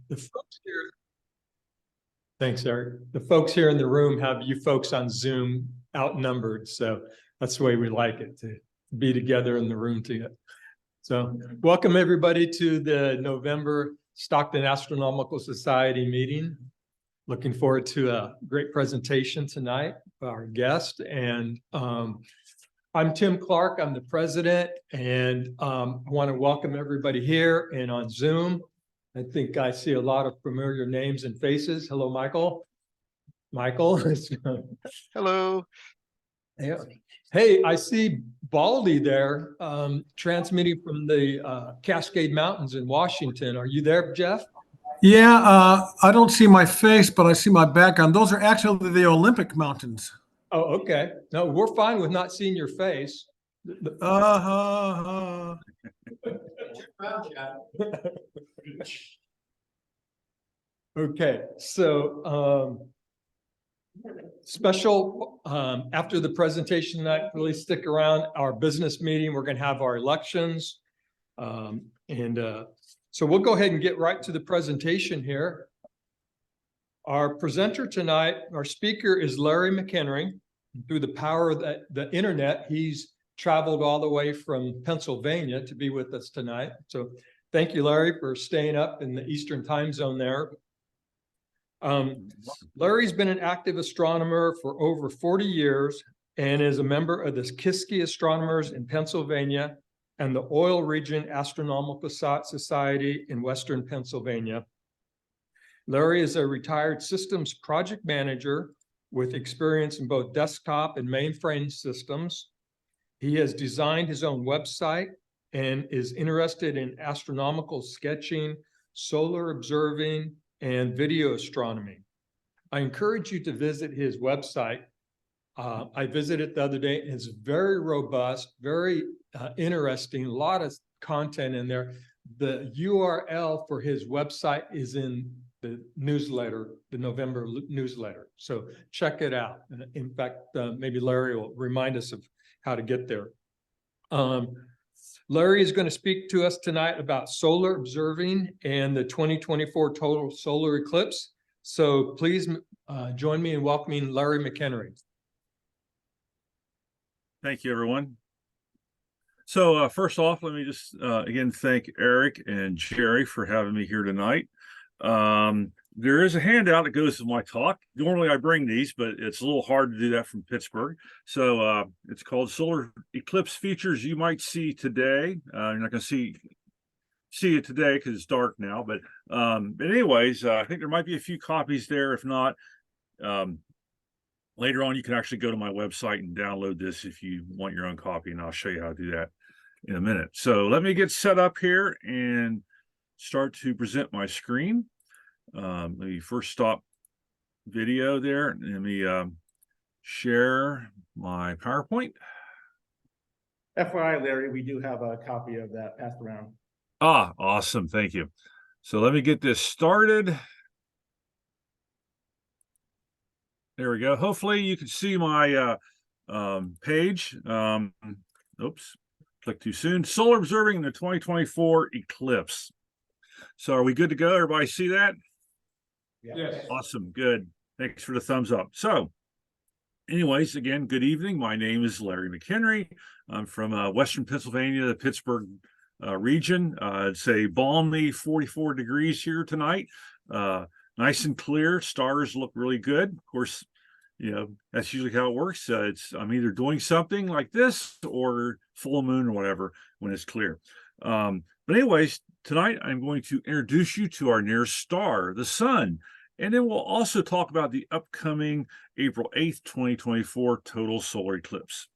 The folks here, thanks, Eric. The folks here in the room have you folks on Zoom outnumbered, so that's the way we like it, to be together in the room together. So welcome everybody to the November Stockton Astronomical Society meeting. Looking forward to a great presentation tonight by our guest. And I'm Tim Clark, I'm the president, and I want to welcome everybody here and on Zoom. I think I see a lot of familiar names and faces. Hello, Michael. Michael. Hello. Yeah. Hey, I see Baldy there transmitting from the Cascade Mountains in Washington. Are you there, Jeff? Yeah, I don't see my face, but I see my background. Those are actually the Olympic Mountains. Oh, okay. No, we're fine with not seeing your face. Okay, so special after the presentation tonight, really stick around our business meeting. We're going to have our elections. So we'll go ahead and get right to the presentation here. Our presenter tonight, our speaker is Larry McHenry. Through the power of the internet, he's traveled all the way from Pennsylvania to be with us tonight. So thank you, Larry, for staying up in the Eastern time zone there. Larry's been an active astronomer for over 40 years and is a member of the Kiski Astronomers in Pennsylvania and the Oil Region Astronomical Society in Western Pennsylvania. Larry is a retired systems project manager with experience in both desktop and mainframe systems. He has designed his own website and is interested in astronomical sketching, solar observing, and video astronomy. I encourage you to visit his website. I visited the other day. It's very robust, very interesting, a lot of content in there. The URL for his website is in the newsletter, the November newsletter. So check it out. And in fact, maybe Larry will remind us of how to get there. Larry is going to speak to us tonight about solar observing and the 2024 total solar eclipse. So please join me in welcoming Larry McHenry. Thank you, everyone. So first off, let me just again thank Eric and Jerry for having me here tonight. There is a handout that goes with my talk. Normally I bring these, but it's a little hard to do that from Pittsburgh. So it's called Solar Eclipse Features You Might See Today. You're not going to see it today because it's dark now. But anyways, I think there might be a few copies there. If not, later on, you can actually go to my website and download this if you want your own copy, and I'll show you how to do that in a minute. So let me get set up here and start to present my screen. Let me first stop video there. Let me share my PowerPoint. FYI, Larry, we do have a copy of that passed around. Ah, awesome. Thank you. So let me get this started. There we go. Hopefully you can see my page. Oops, click too soon. Solar observing the 2024 eclipse. So are we good to go? Everybody see that? Yes. Awesome. Good. Thanks for the thumbs up. So anyways, again, good evening. My name is Larry McHenry. I'm from Western Pennsylvania, the Pittsburgh region. It's a balmy 44 degrees here tonight. Nice and clear. Stars look really good. Of course, you know, that's usually how it works. I'm either doing something like this or full moon or whatever when it's clear. But anyways, tonight I'm going to introduce you to our nearest star, the sun. And then we'll also talk about the upcoming April 8th, 2024 total solar eclipse.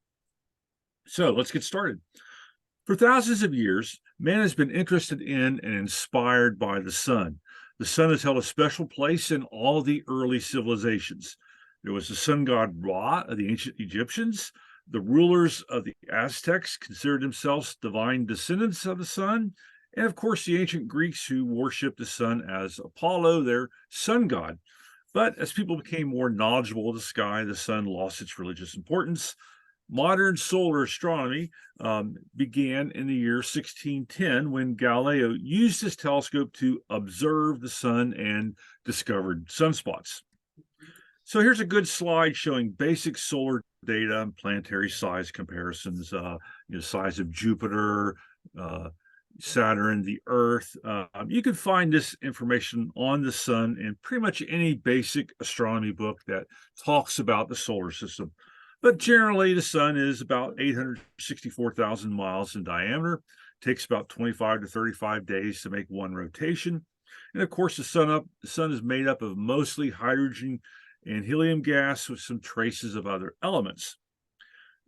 So let's get started. For thousands of years, man has been interested in and inspired by the sun. The sun has held a special place in all the early civilizations. There was the sun god Ra of the ancient Egyptians. The rulers of the Aztecs considered themselves divine descendants of the sun. And of course, the ancient Greeks who worshipped the sun as Apollo, their sun god. But as people became more knowledgeable of the sky, the sun lost its religious importance. modern solar astronomy began in the year 1610 when Galileo used his telescope to observe the sun and discovered sunspots. So here's a good slide showing basic solar data and planetary size comparisons, size of Jupiter, Saturn, the Earth. You can find this information on the sun in pretty much any basic astronomy book that talks about the solar system. But generally, the sun is about 864,000 miles in diameter. It takes about 25 to 35 days to make one rotation. And of course, the sun is made up of mostly hydrogen and helium gas with some traces of other elements.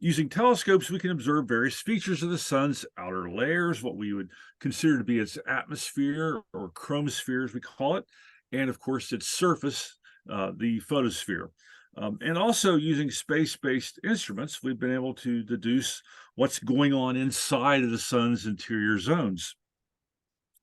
Using telescopes, we can observe various features of the sun's outer layers, what we would consider to be its atmosphere or chromosphere, as we call it, and of course, its surface, the photosphere. And also using space-based instruments, we've been able to deduce what's going on inside of the sun's interior zones.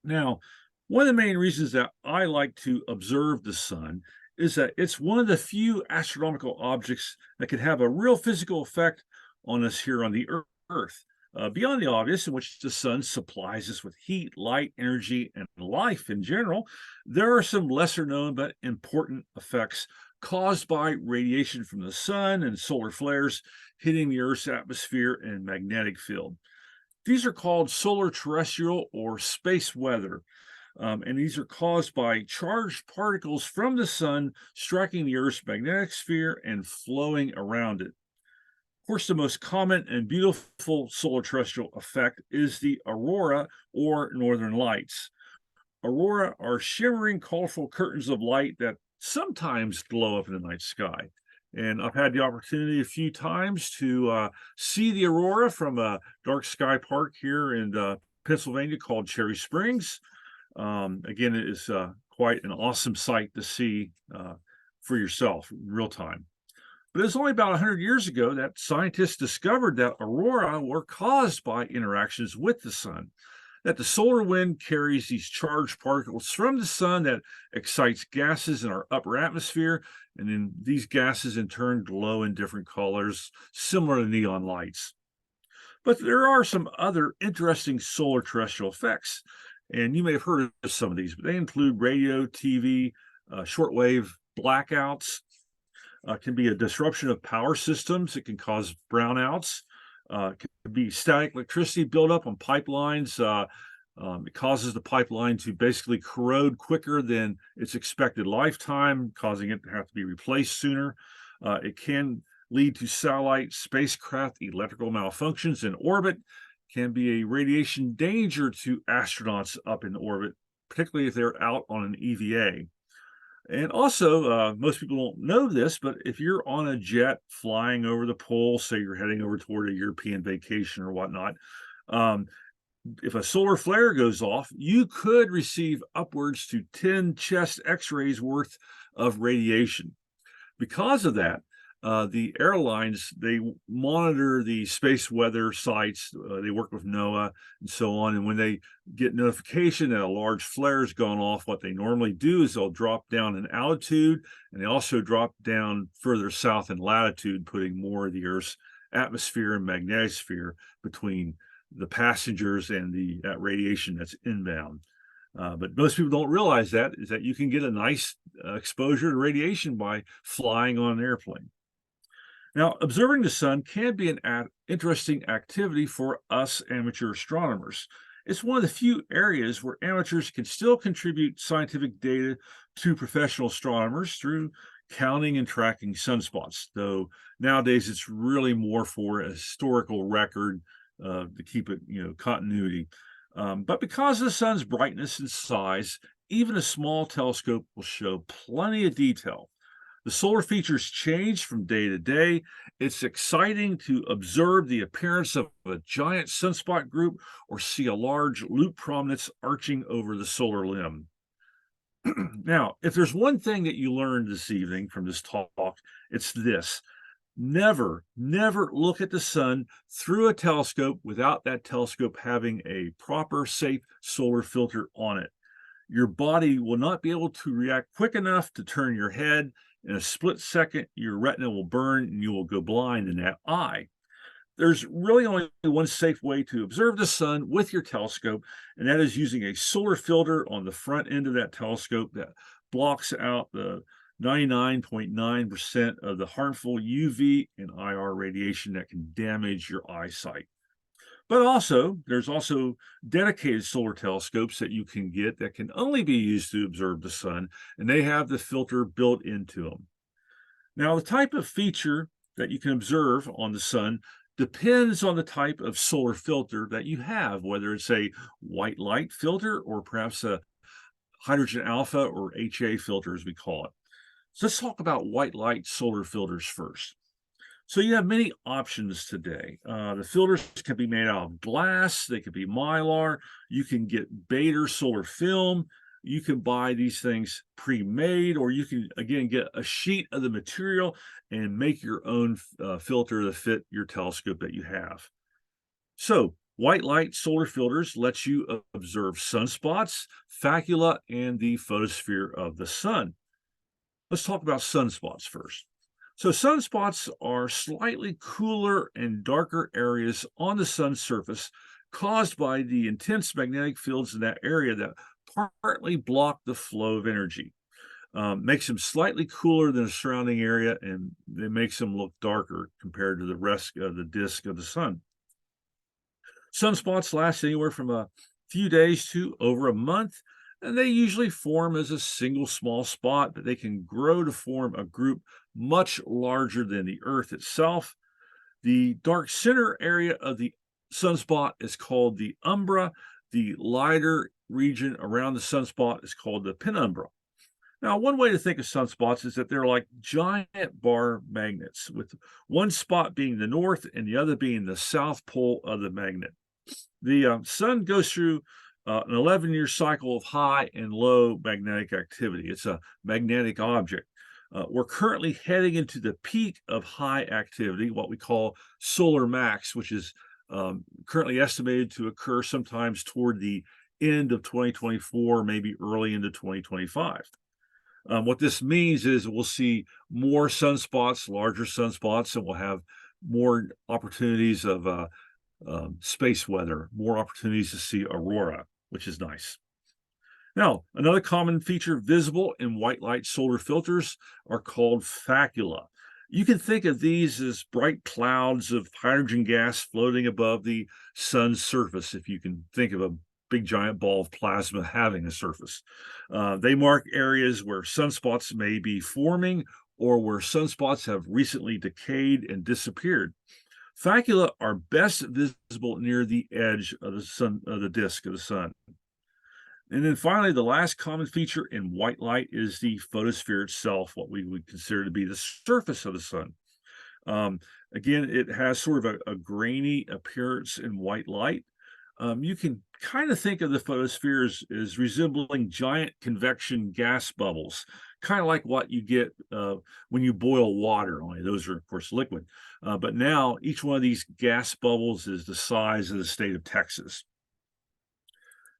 Now, one of the main reasons that I like to observe the sun is that it's one of the few astronomical objects that can have a real physical effect on us here on the Earth. Beyond the obvious, in which the sun supplies us with heat, light, energy, and life in general, there are some lesser known but important effects caused by radiation from the sun and solar flares hitting the Earth's atmosphere and magnetic field. These are called solar terrestrial or space weather. And these are caused by charged particles from the sun striking the Earth's magnetic sphere and flowing around it. Of course, the most common and beautiful solar terrestrial effect is the aurora or northern lights. Aurora are shimmering, colorful curtains of light that sometimes glow up in the night sky. And I've had the opportunity a few times to see the aurora from a dark sky park here in Pennsylvania called Cherry Springs. Again, it is quite an awesome sight to see for yourself in real time. But it was only about 100 years ago that scientists discovered that aurora were caused by interactions with the sun, that the solar wind carries these charged particles from the sun that excites gases in our upper atmosphere, and then these gases in turn glow in different colors, similar to neon lights. But there are some other interesting solar terrestrial effects. And you may have heard of some of these, but they include radio, TV, shortwave blackouts, can be a disruption of power systems. It can cause brownouts. It can be static electricity buildup on pipelines. It causes the pipeline to basically corrode quicker than its expected lifetime, causing it to have to be replaced sooner. It can lead to satellite spacecraft electrical malfunctions in orbit, can be a radiation danger to astronauts up in orbit, particularly if they're out on an EVA. And also, most people don't know this, but if you're on a jet flying over the pole, say you're heading over toward a European vacation or whatnot, if a solar flare goes off, you could receive upwards to 10 chest x-rays worth of radiation. Because of that, the airlines, they monitor the space weather sites, they work with NOAA and so on, and when they get notification that a large flare has gone off, what they normally do is they'll drop down in altitude, and they also drop down further south in latitude, putting more of the Earth's atmosphere and magnetosphere between the passengers and the radiation that's inbound. But most people don't realize that you can get a nice exposure to radiation by flying on an airplane. Now, observing the sun can be an interesting activity for us amateur astronomers. It's one of the few areas where amateurs can still contribute scientific data to professional astronomers through counting and tracking sunspots, though nowadays it's really more for a historical record to keep it, continuity. But because of the sun's brightness and size, even a small telescope will show plenty of detail. The solar features change from day to day. It's exciting to observe the appearance of a giant sunspot group or see a large loop prominence arching over the solar limb. Now, if there's one thing that you learned this evening from this talk, it's this. Never look at the sun through a telescope without that telescope having a proper, safe solar filter on it. Your body will not be able to react quick enough to turn your head. In a split second, your retina will burn and you will go blind in that eye. there's really only one safe way to observe the sun with your telescope, and that is using a solar filter on the front end of that telescope that blocks out the 99.9% of the harmful UV and IR radiation that can damage your eyesight. But also, there's also dedicated solar telescopes that you can get that can only be used to observe the sun, and they have the filter built into them. Now, the type of feature that you can observe on the sun depends on the type of solar filter that you have, whether it's a white light filter or perhaps a hydrogen alpha or HA filter, as we call it. So let's talk about white light solar filters first. So you have many options today. The filters can be made out of glass, they could be mylar, you can get Bader solar film, you can buy these things pre-made, or you can, again, get a sheet of the material and make your own filter to fit your telescope that you have. So white light solar filters let you observe sunspots, facula, and the photosphere of the sun. Let's talk about sunspots first. So sunspots are slightly cooler and darker areas on the sun's surface caused by the intense magnetic fields in that area that partly block the flow of energy. Makes them slightly cooler than the surrounding area, and it makes them look darker compared to the rest of the disk of the sun. Sunspots last anywhere from a few days to over a month, and they usually form as a single small spot, but they can grow to form a group much larger than the Earth itself. The dark center area of the sunspot is called the umbra. The lighter region around the sunspot is called the penumbra. Now, one way to think of sunspots is that they're like giant bar magnets, with one spot being the north and the other being the south pole of the magnet. The sun goes through an 11-year cycle of high and low magnetic activity. It's a magnetic object. We're currently heading into the peak of high activity, what we call solar max, which is currently estimated to occur sometimes toward the end of 2024, maybe early into 2025. What this means is we'll see more sunspots, larger sunspots, and we'll have more opportunities of space weather, more opportunities to see aurora, which is nice. Now, another common feature visible in white light solar filters are called facula. You can think of these as bright clouds of hydrogen gas floating above the sun's surface, if you can think of a big giant ball of plasma having a surface. They mark areas where sunspots may be forming or where sunspots have recently decayed and disappeared. Facula are best visible near the edge of the sun, of the disk of the sun. And then finally, the last common feature in white light is the photosphere itself, what we would consider to be the surface of the sun. Again, it has sort of a grainy appearance in white light. You can kind of think of the photosphere as resembling giant convection gas bubbles, kind of like what you get when you boil water, only those are, of course, liquid. But now each one of these gas bubbles is the size of the state of Texas.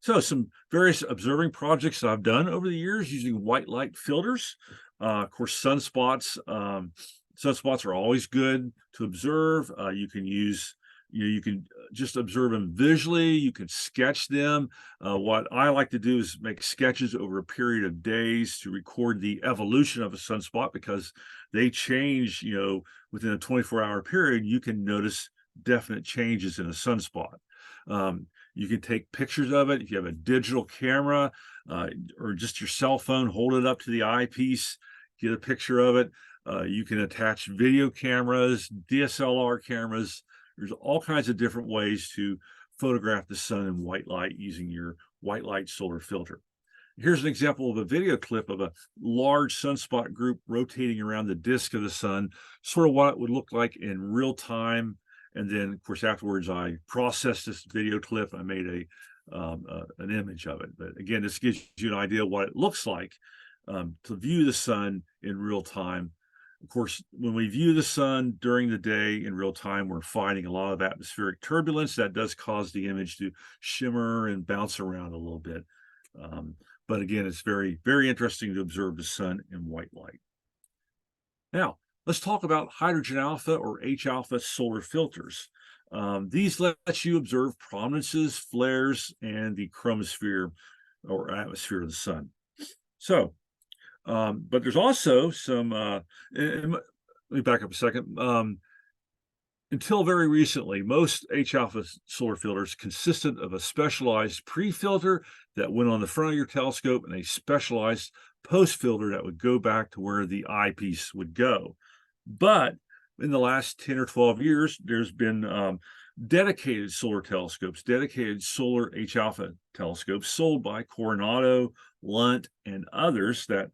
So some various observing projects I've done over the years using white light filters. Of course, sunspots. Sunspots are always good to observe. You can use, you can just observe them visually. You can sketch them. What I like to do is make sketches over a period of days to record the evolution of a sunspot, because they change, within a 24-hour period. You can notice definite changes in a sunspot. You can take pictures of it if you have a digital camera or just your cell phone, hold it up to the eyepiece, get a picture of it. You can attach video cameras, DSLR cameras. There's all kinds of different ways to photograph the sun in white light using your white light solar filter. Here's an example of a video clip of a large sunspot group rotating around the disk of the sun, sort of what it would look like in real time. And then, of course, afterwards, I processed this video clip. I made an image of it. But again, this gives you an idea of what it looks like to view the sun in real time. Of course, when we view the sun during the day in real time, we're fighting a lot of atmospheric turbulence that does cause the image to shimmer and bounce around a little bit. But again, it's very, very interesting to observe the sun in white light. Now, let's talk about hydrogen alpha or H alpha solar filters. These let you observe prominences, flares, and the chromosphere or atmosphere of the sun. So, but there's also some, let me back up a second. Until very recently, most H-alpha solar filters consisted of a specialized pre-filter that went on the front of your telescope and a specialized post-filter that would go back to where the eyepiece would go. But in the last 10 or 12 years, there's been dedicated solar telescopes, dedicated solar H-alpha telescopes sold by Coronado, Lunt, and others that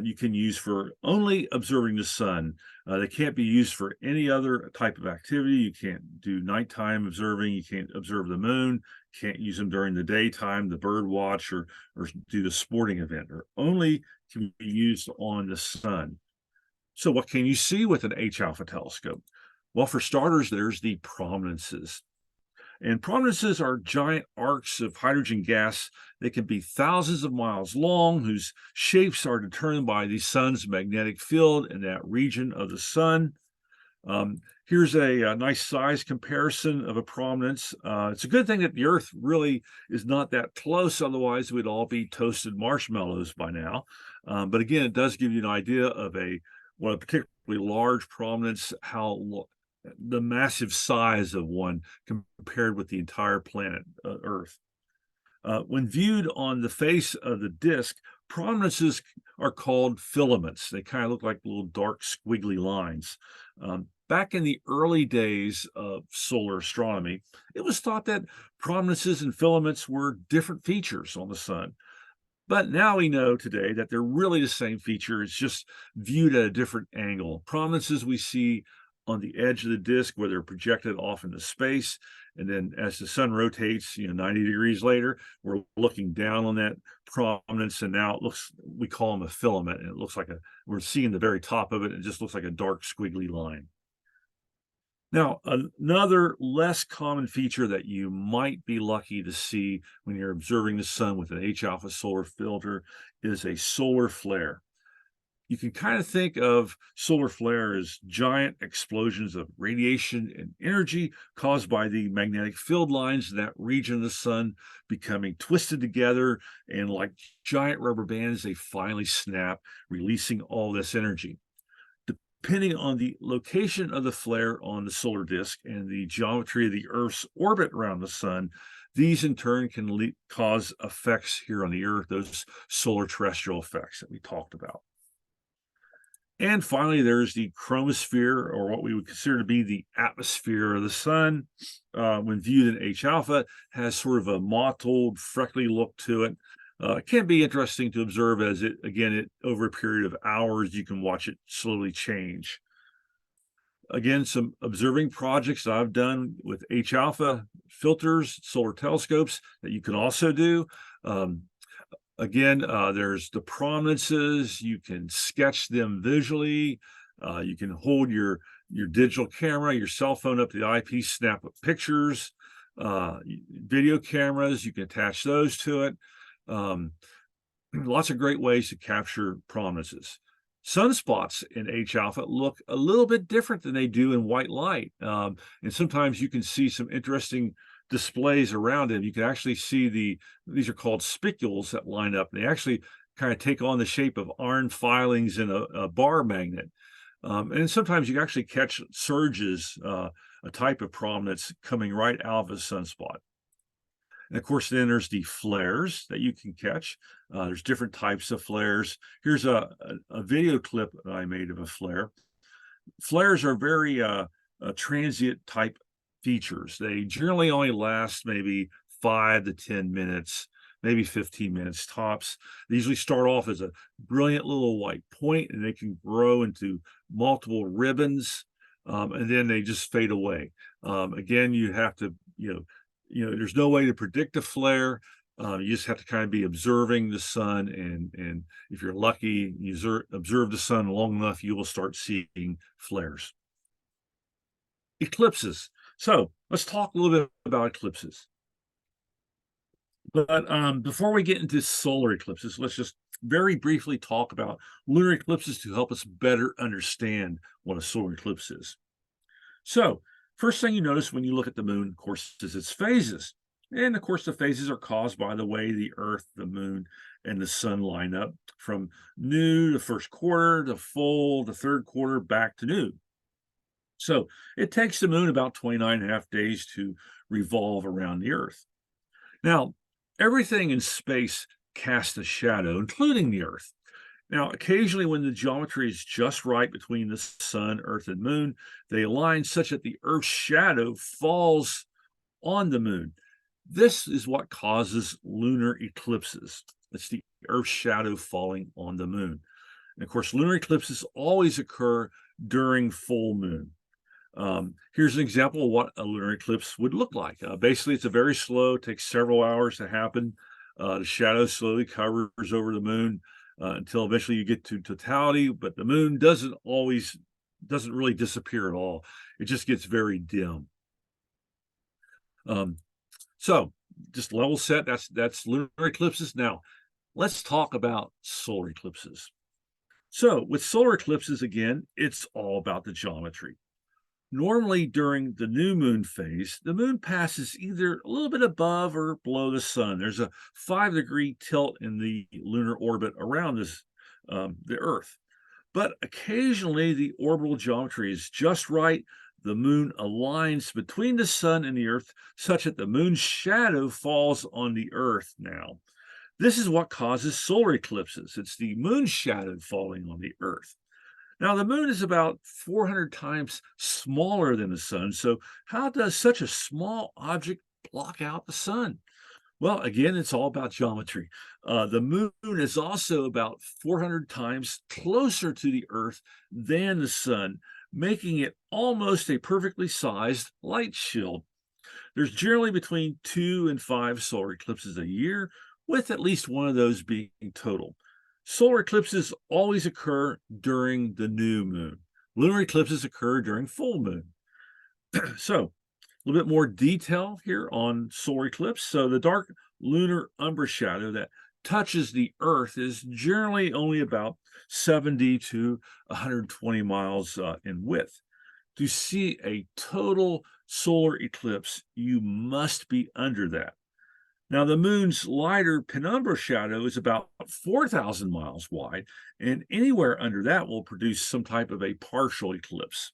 you can use for only observing the sun. They can't be used for any other type of activity. You can't do nighttime observing. You can't observe the moon. Can't use them during the daytime, the bird watch, or do the sporting event, or only can be used on the sun. So what can you see with an H-alpha telescope? Well, for starters, there's the prominences. And prominences are giant arcs of hydrogen gas that can be thousands of miles long, whose shapes are determined by the sun's magnetic field in that region of the sun. Here's a nice size comparison of a prominence. It's a good thing that the Earth really is not that close, otherwise we'd all be toasted marshmallows by now. But again, it does give you an idea of a particularly large prominence, how the massive size of one compared with the entire planet Earth. When viewed on the face of the disk, prominences are called filaments. They kind of look like little dark squiggly lines. Back in the early days of solar astronomy, it was thought that prominences and filaments were different features on the sun. But now we know today that they're really the same feature. It's just viewed at a different angle. Prominences we see on the edge of the disk where they're projected off into space. And then as the sun rotates, 90 degrees later, we're looking down on that prominence, and now it looks, we call them a filament, and it looks like we're seeing the very top of it. It just looks like a dark squiggly line. Now, another less common feature that you might be lucky to see when you're observing the sun with an H-alpha solar filter is a solar flare. You can kind of think of solar flare as giant explosions of radiation and energy caused by the magnetic field lines in that region of the sun becoming twisted together, and like giant rubber bands, they finally snap, releasing all this energy. Depending on the location of the flare on the solar disk and the geometry of the Earth's orbit around the sun, these in turn can cause effects here on the Earth, those solar terrestrial effects that we talked about. And finally, there's the chromosphere, or what we would consider to be the atmosphere of the sun. When viewed in H-alpha, has sort of a mottled, freckly look to it. It can be interesting to observe as over a period of hours, you can watch it slowly change. Again, some observing projects that I've done with H-alpha filters, solar telescopes that you can also do. There's the prominences. You can sketch them visually. You can hold your digital camera, your cell phone up to the eyepiece, snap up pictures. Video cameras, you can attach those to it. Lots of great ways to capture prominences. Sunspots in H-alpha look a little bit different than they do in white light. And sometimes you can see some interesting displays around it. You can actually see these are called spicules that line up. They actually kind of take on the shape of iron filings in a bar magnet. And sometimes you can actually catch surges, a type of prominence coming right out of a sunspot. And of course, then there's the flares that you can catch. There's different types of flares. Here's a video clip that I made of a flare. Flares are very transient type features. They generally only last maybe 5 to 10 minutes, maybe 15 minutes tops. They usually start off as a brilliant little white point, and they can grow into multiple ribbons, and then they just fade away. Again, you have to, there's no way to predict a flare. You just have to kind of be observing the sun, and if you're lucky, you observe the sun long enough, you will start seeing flares. Eclipses. So let's talk a little bit about eclipses. But before we get into solar eclipses, let's just very briefly talk about lunar eclipses to help us better understand what a solar eclipse is. So First thing you notice when you look at the moon, of course, is its phases. And of course, the phases are caused by the way the Earth, the moon, and the sun line up from new to first quarter to full to third quarter back to new. So it takes the moon about 29.5 days to revolve around the Earth. Now, everything in space casts a shadow, including the Earth. Now, occasionally when the geometry is just right between the sun, Earth, and moon, they align such that the Earth's shadow falls on the moon. This is what causes lunar eclipses. It's the Earth's shadow falling on the moon. And of course, lunar eclipses always occur during full moon. Here's an example of what a lunar eclipse would look like. Basically, it's a very slow, takes several hours to happen. The shadow slowly covers over the moon until eventually you get to totality, but the moon doesn't really disappear at all. It just gets very dim. So just level set, that's lunar eclipses. Now, let's talk about solar eclipses. So with solar eclipses, again, it's all about the geometry. Normally during the new moon phase, the moon passes either a little bit above or below the sun. There's a 5-degree tilt in the lunar orbit around the Earth. But occasionally the orbital geometry is just right. The moon aligns between the sun and the Earth such that the moon's shadow falls on the Earth now. This is what causes solar eclipses. It's the moon's shadow falling on the Earth. Now, the moon is about 400 times smaller than the sun. So how does such a small object block out the sun? Well, again, it's all about geometry. The moon is also about 400 times closer to the Earth than the sun, making it almost a perfectly sized light shield. There's generally between 2 and 5 solar eclipses a year, with at least one of those being total. Solar eclipses always occur during the new moon. Lunar eclipses occur during full moon. So, a little bit more detail here on solar eclipse. So the dark lunar umbra shadow that touches the Earth is generally only about 70 to 120 miles in width. To see a total solar eclipse, you must be under that. Now, the moon's lighter penumbra shadow is about 4,000 miles wide, and anywhere under that will produce some type of a partial eclipse.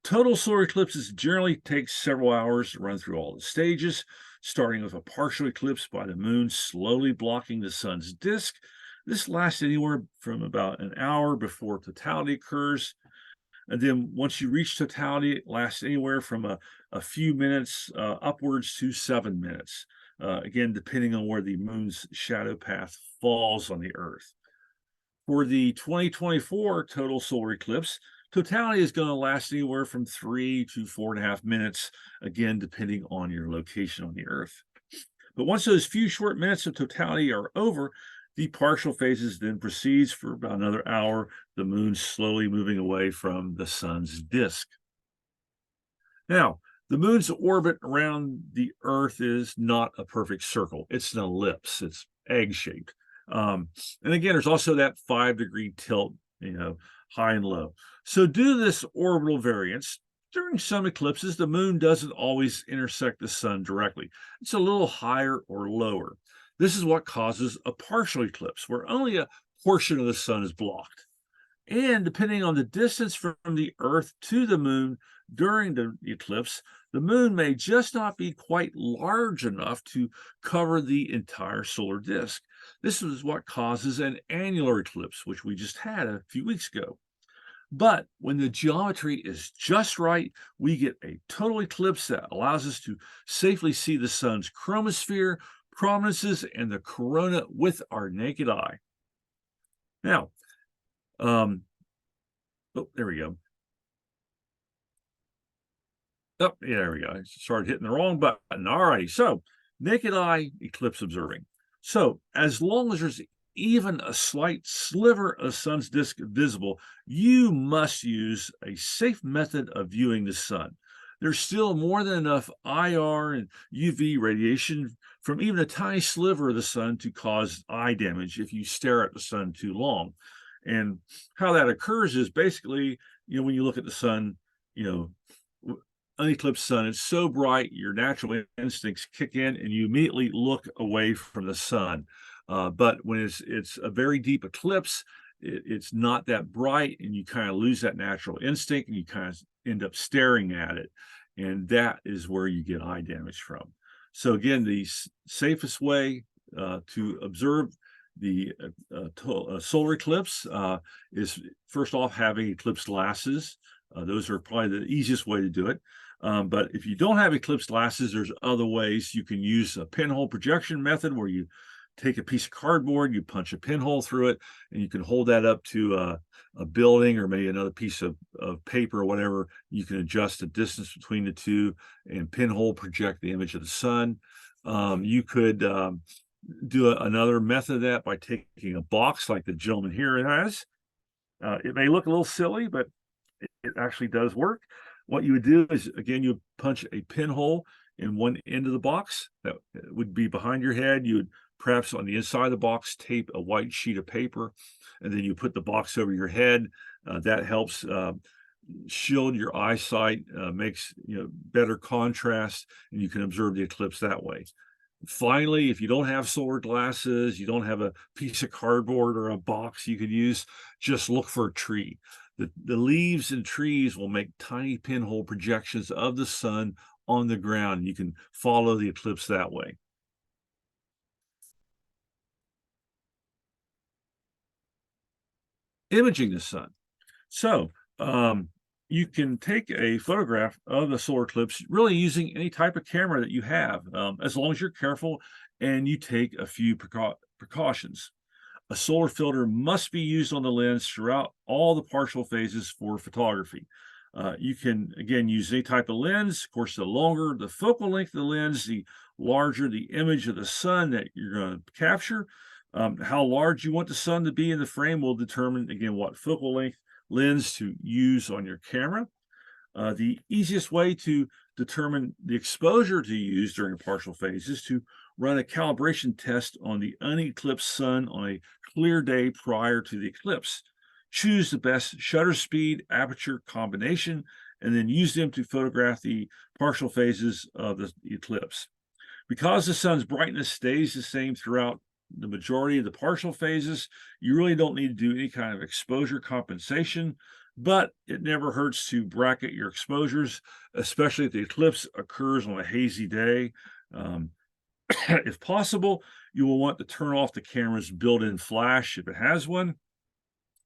Total solar eclipses generally take several hours to run through all the stages, starting with a partial eclipse by the moon slowly blocking the sun's disk. This lasts anywhere from about an hour before totality occurs. And then once you reach totality, it lasts anywhere from a few minutes upwards to 7 minutes. Again, depending on where the moon's shadow path falls on the Earth. For the 2024 total solar eclipse, totality is going to last anywhere from 3 to 4.5 minutes, again, depending on your location on the Earth. But once those few short minutes of totality are over, the partial phases then proceeds for about another hour, the moon slowly moving away from the sun's disk. Now, the moon's orbit around the Earth is not a perfect circle. It's an ellipse. It's egg-shaped. And again, there's also that 5-degree tilt, high and low. So due to this orbital variance, during some eclipses, the moon doesn't always intersect the sun directly. It's a little higher or lower. This is what causes a partial eclipse, where only a portion of the sun is blocked. And depending on the distance from the Earth to the moon during the eclipse, the moon may just not be quite large enough to cover the entire solar disk. This is what causes an annular eclipse, which we just had a few weeks ago. But when the geometry is just right, we get a total eclipse that allows us to safely see the sun's chromosphere, prominences, and the corona with our naked eye. Now, there we go. Oh, yeah, there we go. I started hitting the wrong button. All right, so naked eye eclipse observing. So as long as there's even a slight sliver of sun's disk visible, you must use a safe method of viewing the sun. There's still more than enough IR and UV radiation from even a tiny sliver of the sun to cause eye damage if you stare at the sun too long. And how that occurs is basically, when you look at the sun, uneclipsed sun, it's so bright, your natural instincts kick in and you immediately look away from the sun. But when it's a very deep eclipse, it's not that bright and you kind of lose that natural instinct and you kind of end up staring at it. And that is where you get eye damage from. So again, the safest way to observe the solar eclipse is first off having eclipse glasses. Those are probably the easiest way to do it. But if you don't have eclipse glasses, there's other ways. You can use a pinhole projection method where you take a piece of cardboard, you punch a pinhole through it, and you can hold that up to a building or maybe another piece of paper or whatever. You can adjust the distance between the two and pinhole project the image of the sun. You could do another method of that by taking a box like the gentleman here has. It may look a little silly, but it actually does work. What you would do is, again, you punch a pinhole in one end of the box that would be behind your head. You would perhaps on the inside of the box tape a white sheet of paper, and then you put the box over your head. That helps shield your eyesight, makes better contrast, and you can observe the eclipse that way. Finally, if you don't have solar glasses, you don't have a piece of cardboard or a box you could use, just look for a tree. The leaves and trees will make tiny pinhole projections of the sun on the ground. You can follow the eclipse that way. Imaging the sun. So you can take a photograph of the solar eclipse really using any type of camera that you have, as long as you're careful and you take a few precautions. A solar filter must be used on the lens throughout all the partial phases for photography. You can, again, use any type of lens. Of course, the longer the focal length of the lens, the larger the image of the sun that you're going to capture. How large you want the sun to be in the frame will determine, again, what focal length lens to use on your camera. The easiest way to determine the exposure to use during a partial phase is to run a calibration test on the uneclipsed sun on a clear day prior to the eclipse. Choose the best shutter speed, aperture combination, and then use them to photograph the partial phases of the eclipse. Because the sun's brightness stays the same throughout the majority of the partial phases, you really don't need to do any kind of exposure compensation, but it never hurts to bracket your exposures, especially if the eclipse occurs on a hazy day. If possible, you will want to turn off the camera's built-in flash if it has one.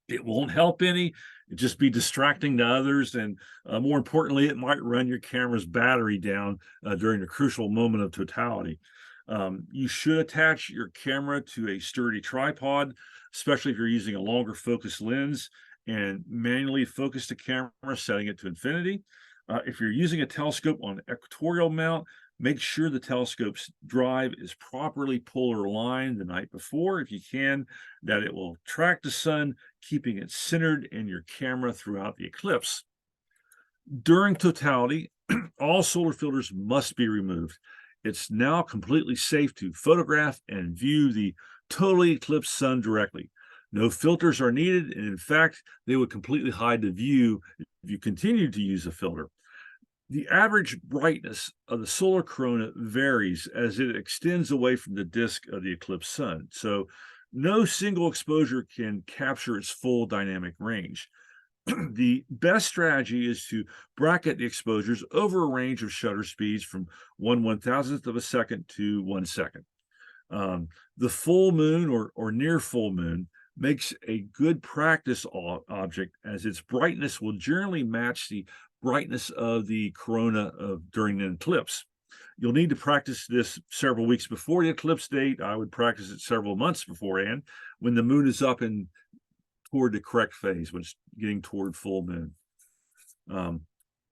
It won't help any. It'd just be distracting to others, and more importantly, it might run your camera's battery down during the crucial moment of totality. You should attach your camera to a sturdy tripod, especially if you're using a longer focus lens, and manually focus the camera, setting it to infinity. If you're using a telescope on an equatorial mount, make sure the telescope's drive is properly polar aligned the night before, if you can, that it will track the sun, keeping it centered in your camera throughout the eclipse. During totality, all solar filters must be removed. It's now completely safe to photograph and view the totally eclipsed sun directly. No filters are needed, and in fact, they would completely hide the view if you continued to use a filter. The average brightness of the solar corona varies as it extends away from the disk of the eclipsed sun, so no single exposure can capture its full dynamic range. The best strategy is to bracket the exposures over a range of shutter speeds from 1/1000th of a second to 1 second. The full moon or near full moon makes a good practice object, as its brightness will generally match the brightness of the corona during an eclipse. You'll need to practice this several weeks before the eclipse date. I would practice it several months beforehand when the moon is up and toward the correct phase, when it's getting toward full moon.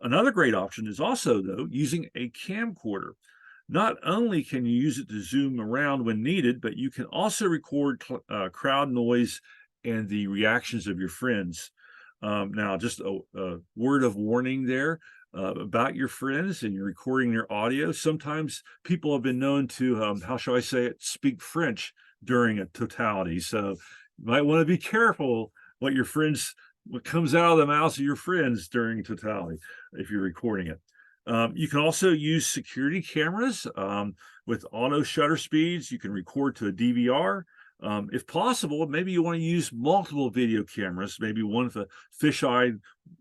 Another great option is also, though, using a camcorder. Not only can you use it to zoom around when needed, but you can also record crowd noise and the reactions of your friends. Now, just a word of warning there about your friends and you're recording their audio. Sometimes people have been known to, how shall I say it, speak French during a totality. So you might want to be careful what comes out of the mouths of your friends during totality if you're recording it. You can also use security cameras with auto shutter speeds. You can record to a DVR. If possible, maybe you want to use multiple video cameras, maybe one with a fisheye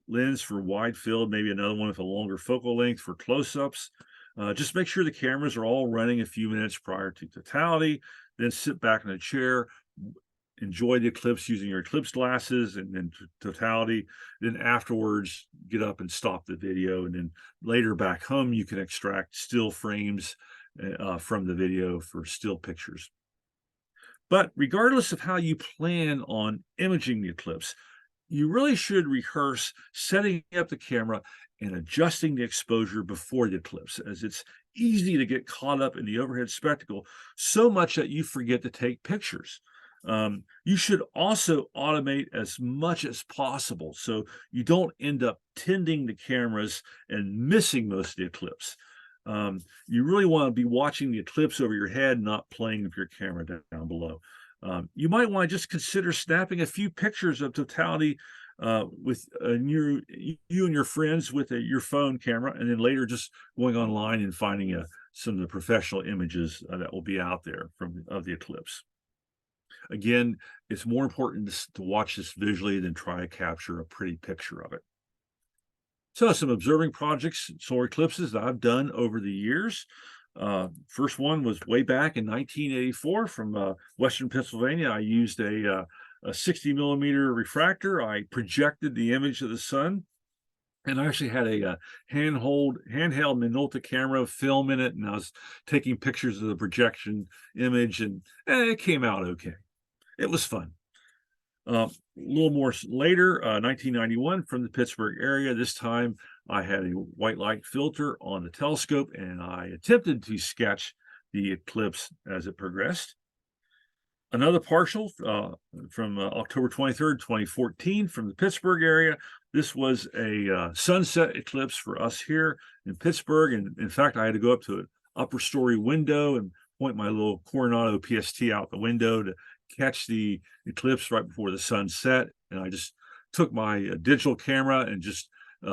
lens for wide field, maybe another one with a longer focal length for close-ups. Just make sure the cameras are all running a few minutes prior to totality, then sit back in a chair, enjoy the eclipse using your eclipse glasses and then totality. Then afterwards, get up and stop the video. And then later back home, you can extract still frames from the video for still pictures. But regardless of how you plan on imaging the eclipse, you really should rehearse setting up the camera and adjusting the exposure before the eclipse, as it's easy to get caught up in the overhead spectacle so much that you forget to take pictures. You should also automate as much as possible so you don't end up tending the cameras and missing most of the eclipse. You really want to be watching the eclipse over your head, not playing with your camera down below. You might want to just consider snapping a few pictures of totality with you and your friends with your phone camera, and then later just going online and finding some of the professional images that will be out there of the eclipse. Again, it's more important to watch this visually than try to capture a pretty picture of it. So some observing projects, solar eclipses that I've done over the years. First one was way back in 1984 from Western Pennsylvania. I used a 60 millimeter refractor. I projected the image of the sun, and I actually had a handheld Minolta camera film in it, and I was taking pictures of the projection image, and it came out okay. It was fun. A little more later, 1991, from the Pittsburgh area. This time I had a white light filter on the telescope, and I attempted to sketch the eclipse as it progressed. Another partial from October 23rd, 2014, from the Pittsburgh area. This was a sunset eclipse for us here in Pittsburgh. And in fact, I had to go up to an upper story window and point my little Coronado PST out the window to catch the eclipse right before the sun set. And I just took my digital camera and just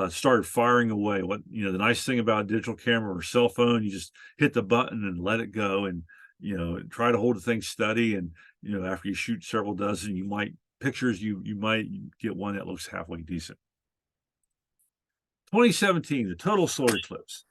started firing away. The nice thing about a digital camera or cell phone, you just hit the button and let it go, and try to hold the thing steady. And after you shoot several dozen, you might get one that looks halfway decent. 2017, the total solar eclipse.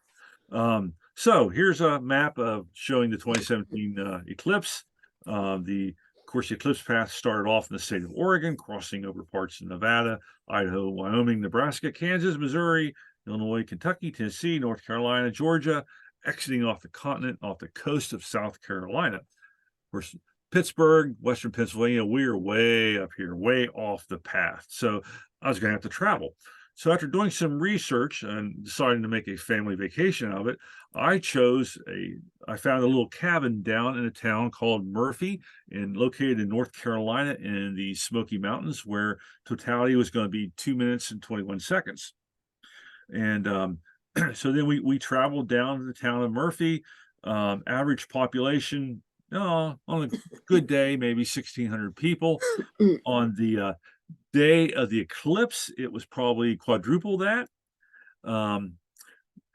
So here's a map of showing the 2017 eclipse. Of course, the eclipse path started off in the state of Oregon, crossing over parts of Nevada, Idaho, Wyoming, Nebraska, Kansas, Missouri, Illinois, Kentucky, Tennessee, North Carolina, Georgia, exiting off the continent, off the coast of South Carolina. Of course, Pittsburgh, Western Pennsylvania, we're way up here, way off the path. So I was going to have to travel. So after doing some research and deciding to make a family vacation out of it, I found a little cabin down in a town called Murphy, and located in North Carolina in the Smoky Mountains, where totality was going to be 2 minutes and 21 seconds. And so then we traveled down to the town of Murphy. Average population, on a good day, maybe 1,600 people. On the day of the eclipse, it was probably quadruple that.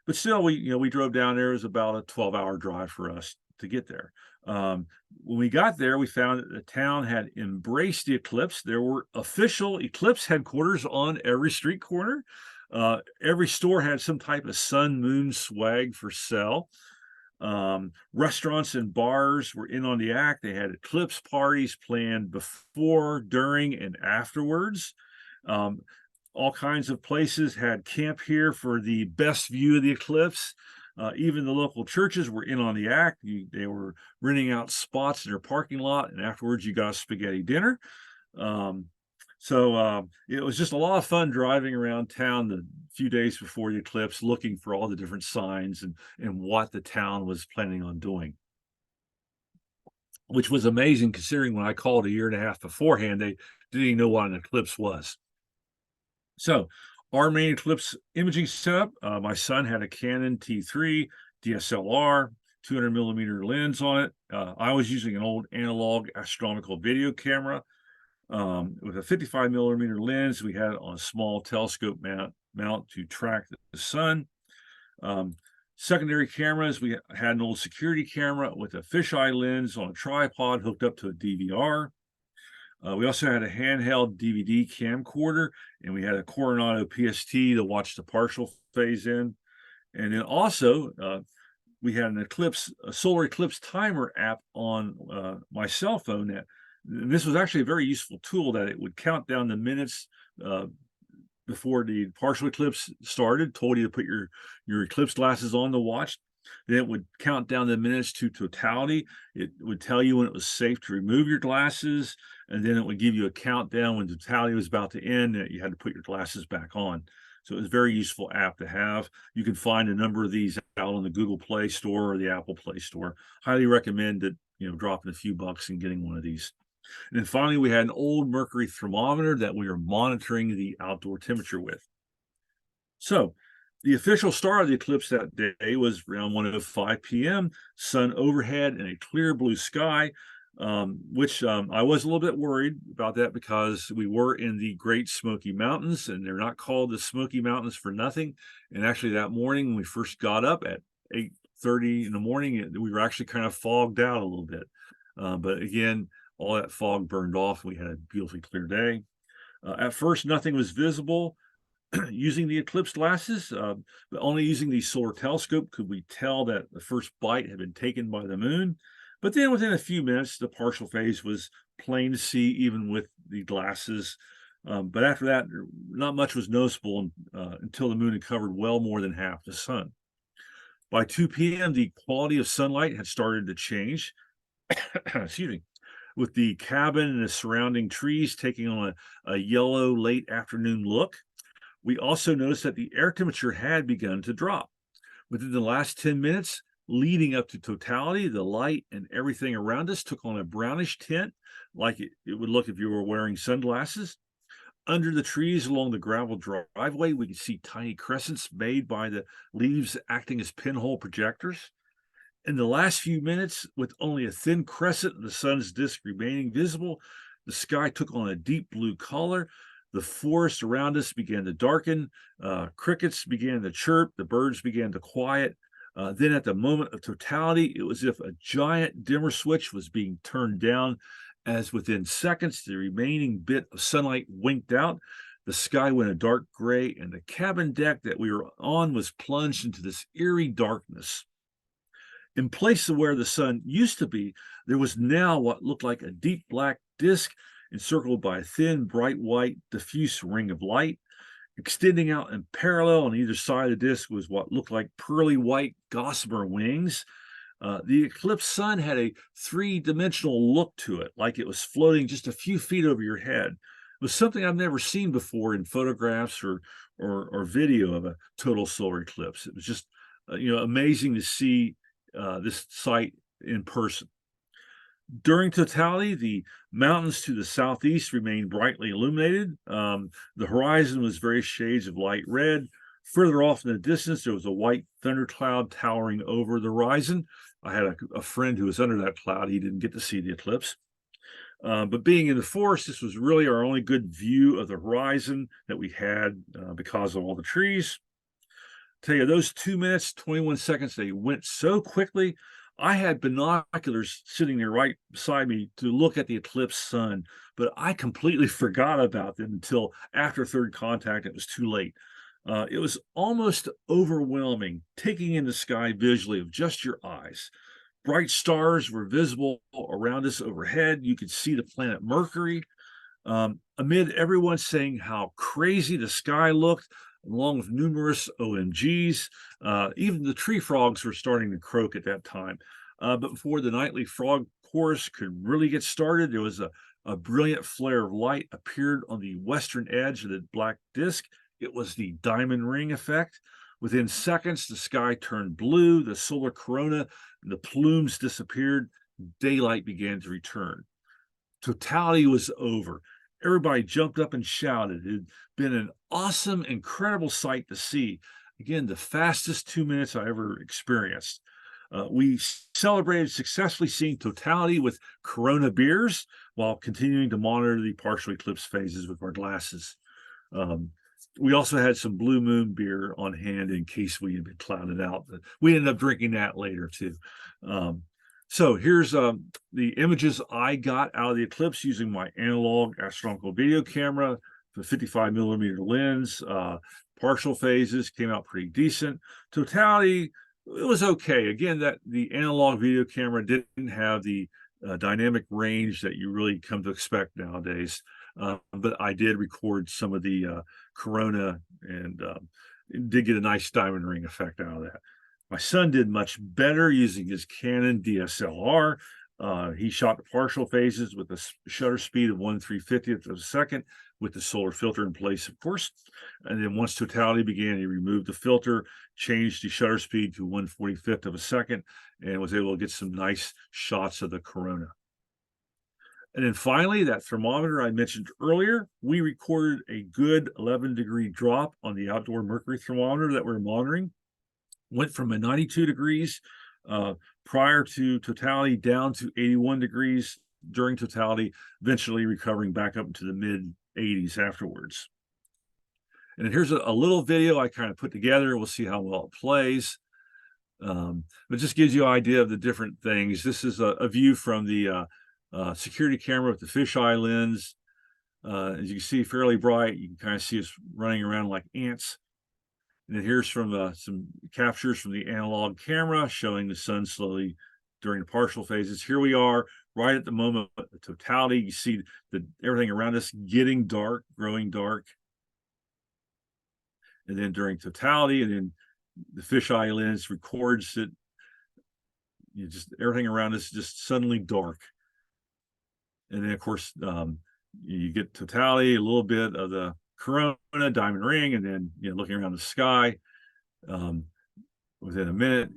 But still, we drove down there. It was about a 12-hour drive for us to get there. When we got there, we found that the town had embraced the eclipse. There were official eclipse headquarters on every street corner. Every store had some type of sun, moon swag for sale. Restaurants and bars were in on the act. They had eclipse parties planned before, during, and afterwards. All kinds of places had camp here for the best view of the eclipse. Even the local churches were in on the act. They were renting out spots in their parking lot, and afterwards you got a spaghetti dinner. So it was just a lot of fun driving around town the few days before the eclipse, looking for all the different signs and what the town was planning on doing, which was amazing considering when I called a year and a half beforehand, they didn't even know what an eclipse was. So our main eclipse imaging setup, my son had a Canon T3 DSLR, 200 millimeter lens on it. I was using an old analog astronomical video camera. With a 55 millimeter lens. We had it on a small telescope mount to track the sun. Secondary cameras, we had an old security camera with a fisheye lens on a tripod hooked up to a DVR. We also had a handheld DVD camcorder, and we had a Coronado PST to watch the partial phase in. And then also, we had a solar eclipse timer app on my cell phone. And this was actually a very useful tool that it would count down the minutes before the partial eclipse started, told you to put your eclipse glasses on to watch. Then it would count down the minutes to totality. It would tell you when it was safe to remove your glasses, and then it would give you a countdown when totality was about to end, that you had to put your glasses back on. So it was a very useful app to have. You can find a number of these out on the Google Play Store or the Apple Play Store. Highly recommend that, dropping a few bucks and getting one of these. And then finally, we had an old mercury thermometer that we were monitoring the outdoor temperature with. So the official start of the eclipse that day was around 1:05 p.m., sun overhead and a clear blue sky, which I was a little bit worried about that because we were in the Great Smoky Mountains, and they're not called the Smoky Mountains for nothing. And actually that morning when we first got up at 8:30 in the morning, we were actually kind of fogged out a little bit. But again, all that fog burned off. We had a beautifully clear day. At first, nothing was visible. Using the eclipse glasses, but only using the solar telescope could we tell that the first bite had been taken by the moon. But then within a few minutes, the partial phase was plain to see even with the glasses. But after that, not much was noticeable until the moon had covered well more than half the sun. By 2 p.m., the quality of sunlight had started to change. Excuse me. With the cabin and the surrounding trees taking on a yellow late afternoon look. We also noticed that the air temperature had begun to drop. Within the last 10 minutes, leading up to totality, the light and everything around us took on a brownish tint, like it would look if you were wearing sunglasses. Under the trees along the gravel driveway, we could see tiny crescents made by the leaves acting as pinhole projectors. In the last few minutes, with only a thin crescent of the sun's disk remaining visible, the sky took on a deep blue color. The forest around us began to darken. Crickets began to chirp. The birds began to quiet. Then at the moment of totality, it was as if a giant dimmer switch was being turned down, as within seconds, the remaining bit of sunlight winked out. The sky went a dark gray, and the cabin deck that we were on was plunged into this eerie darkness. In place of where the sun used to be, there was now what looked like a deep black disk encircled by a thin, bright white, diffuse ring of light. Extending out in parallel on either side of the disk was what looked like pearly white gossamer wings. The eclipse sun had a three-dimensional look to it, like it was floating just a few feet over your head. It was something I've never seen before in photographs or video of a total solar eclipse. It was just amazing to see this sight in person. During totality, the mountains to the southeast remained brightly illuminated. The horizon was various shades of light red. Further off in the distance, there was a white thundercloud towering over the horizon. I had a friend who was under that cloud. He didn't get to see the eclipse. But being in the forest, this was really our only good view of the horizon that we had because of all the trees. Tell you, those 2 minutes, 21 seconds, they went so quickly. I had binoculars sitting there right beside me to look at the eclipse sun, but I completely forgot about them until after third contact. It was too late. It was almost overwhelming, taking in the sky visually with just your eyes. Bright stars were visible around us overhead. You could see the planet Mercury. Amid everyone saying how crazy the sky looked, along with numerous OMGs. Even the tree frogs were starting to croak at that time. But before the nightly frog chorus could really get started, there was a brilliant flare of light appeared on the western edge of the black disk. It was the diamond ring effect. Within seconds, the sky turned blue, the solar corona, and the plumes disappeared. Daylight began to return. Totality was over. Everybody jumped up and shouted. It had been an awesome, incredible sight to see. Again, the fastest 2 minutes I ever experienced. We celebrated successfully seeing totality with Corona beers while continuing to monitor the partial eclipse phases with our glasses. We also had some Blue Moon beer on hand in case we had been clouded out. We ended up drinking that later too. So here's the images I got out of the eclipse using my analog astronomical video camera, the 55 millimeter lens. Partial phases came out pretty decent. Totality, it was okay. Again, that the analog video camera didn't have the dynamic range that you really come to expect nowadays. But I did record some of the corona and did get a nice diamond ring effect out of that. My son did much better using his Canon DSLR. He shot the partial phases with a shutter speed of 1/350th of a second with the solar filter in place, of course. And then once totality began, he removed the filter, changed the shutter speed to 1/45th of a second, and was able to get some nice shots of the corona. And then finally, that thermometer I mentioned earlier, we recorded a good 11-degree drop on the outdoor mercury thermometer that we're monitoring. Went from a 92 degrees prior to totality down to 81 degrees during totality, eventually recovering back up into the mid 80s afterwards. And here's a little video I kind of put together. We'll see how well it plays. It just gives you an idea of the different things. This is a view from the security camera with the fisheye lens. As you can see, fairly bright. You can kind of see us running around like ants. And then here's from some captures from the analog camera showing the sun slowly during the partial phases. Here we are right at the moment of totality. You see everything around us getting dark, growing dark. And then during totality, and then the fisheye lens records that just everything around us just suddenly dark. And then, of course, you get totality, a little bit of the corona, diamond ring, and then looking around the sky. Within a minute,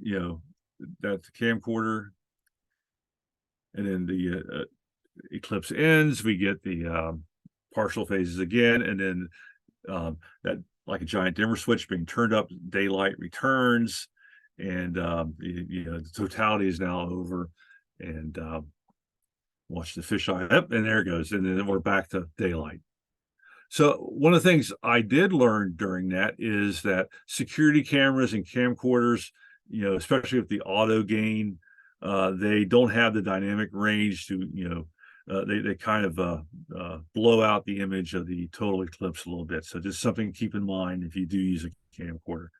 that's the camcorder, and then the eclipse ends. We get the partial phases again, and then that like a giant dimmer switch being turned up, daylight returns, and the totality is now over, and watch the fisheye up, and there it goes, and then we're back to daylight. So one of the things I did learn during that is that security cameras and camcorders, especially with the auto gain, they don't have the dynamic range to, they kind of blow out the image of the total eclipse a little bit. So just something to keep in mind if you do use a camcorder.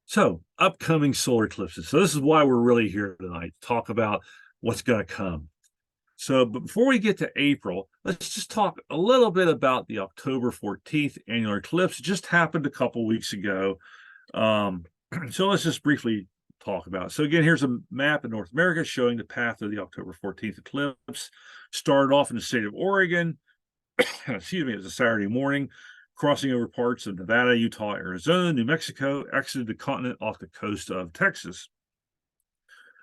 So upcoming solar eclipses. So this is why we're really here tonight, to talk about what's going to come. So, but before we get to April, let's just talk a little bit about the October 14th annular eclipse. It just happened a couple weeks ago. So let's just briefly talk about it. So again, here's a map of North America showing the path of the October 14th eclipse. Started off in the state of Oregon. Excuse me, it was a Saturday morning, crossing over parts of Nevada, Utah, Arizona, New Mexico, exited the continent off the coast of Texas.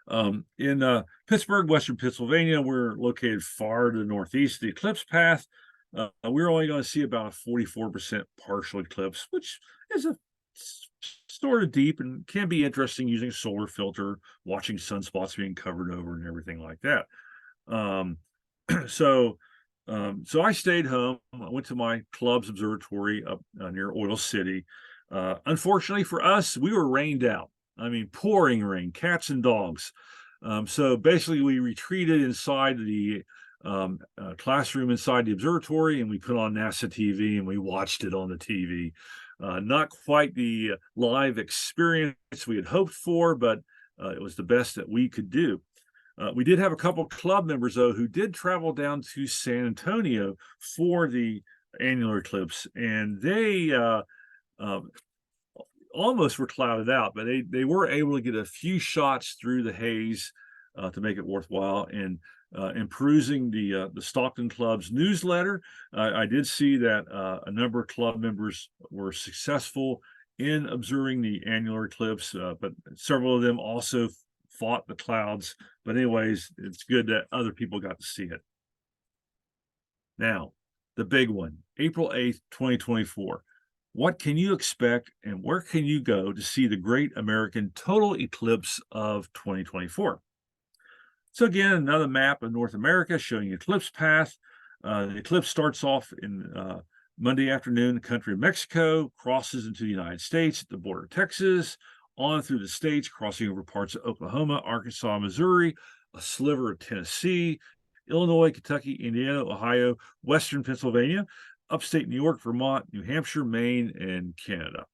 In Pittsburgh, Western Pennsylvania, we're located far to the northeast. The eclipse path, we're only going to see about a 44% partial eclipse, which is a sort of deep and can be interesting using a solar filter, watching sunspots being covered over and everything like that. So I stayed home. I went to my club's observatory up near Oil City. Unfortunately for us, we were rained out. I mean, pouring rain, cats and dogs. So basically, we retreated inside the classroom inside the observatory, and we put on NASA TV and we watched it on the TV. Not quite the live experience we had hoped for, but it was the best that we could do. We did have a couple club members, though, who did travel down to San Antonio for the annular eclipse, and they almost were clouded out, but they were able to get a few shots through the haze to make it worthwhile. And in perusing the Stockton Club's newsletter, I did see that a number of club members were successful in observing the annular eclipse, but several of them also fought the clouds. But anyways, it's good that other people got to see it. Now, the big one, April 8th, 2024. What can you expect and where can you go to see the great American total eclipse of 2024? So again, another map of North America showing eclipse path. The eclipse starts off in Monday afternoon, the country of Mexico crosses into the United States at the border of Texas, on through the states, crossing over parts of Oklahoma, Arkansas, Missouri, a sliver of Tennessee, Illinois, Kentucky, Indiana, Ohio, Western Pennsylvania, upstate New York, Vermont, New Hampshire, Maine, and Canada.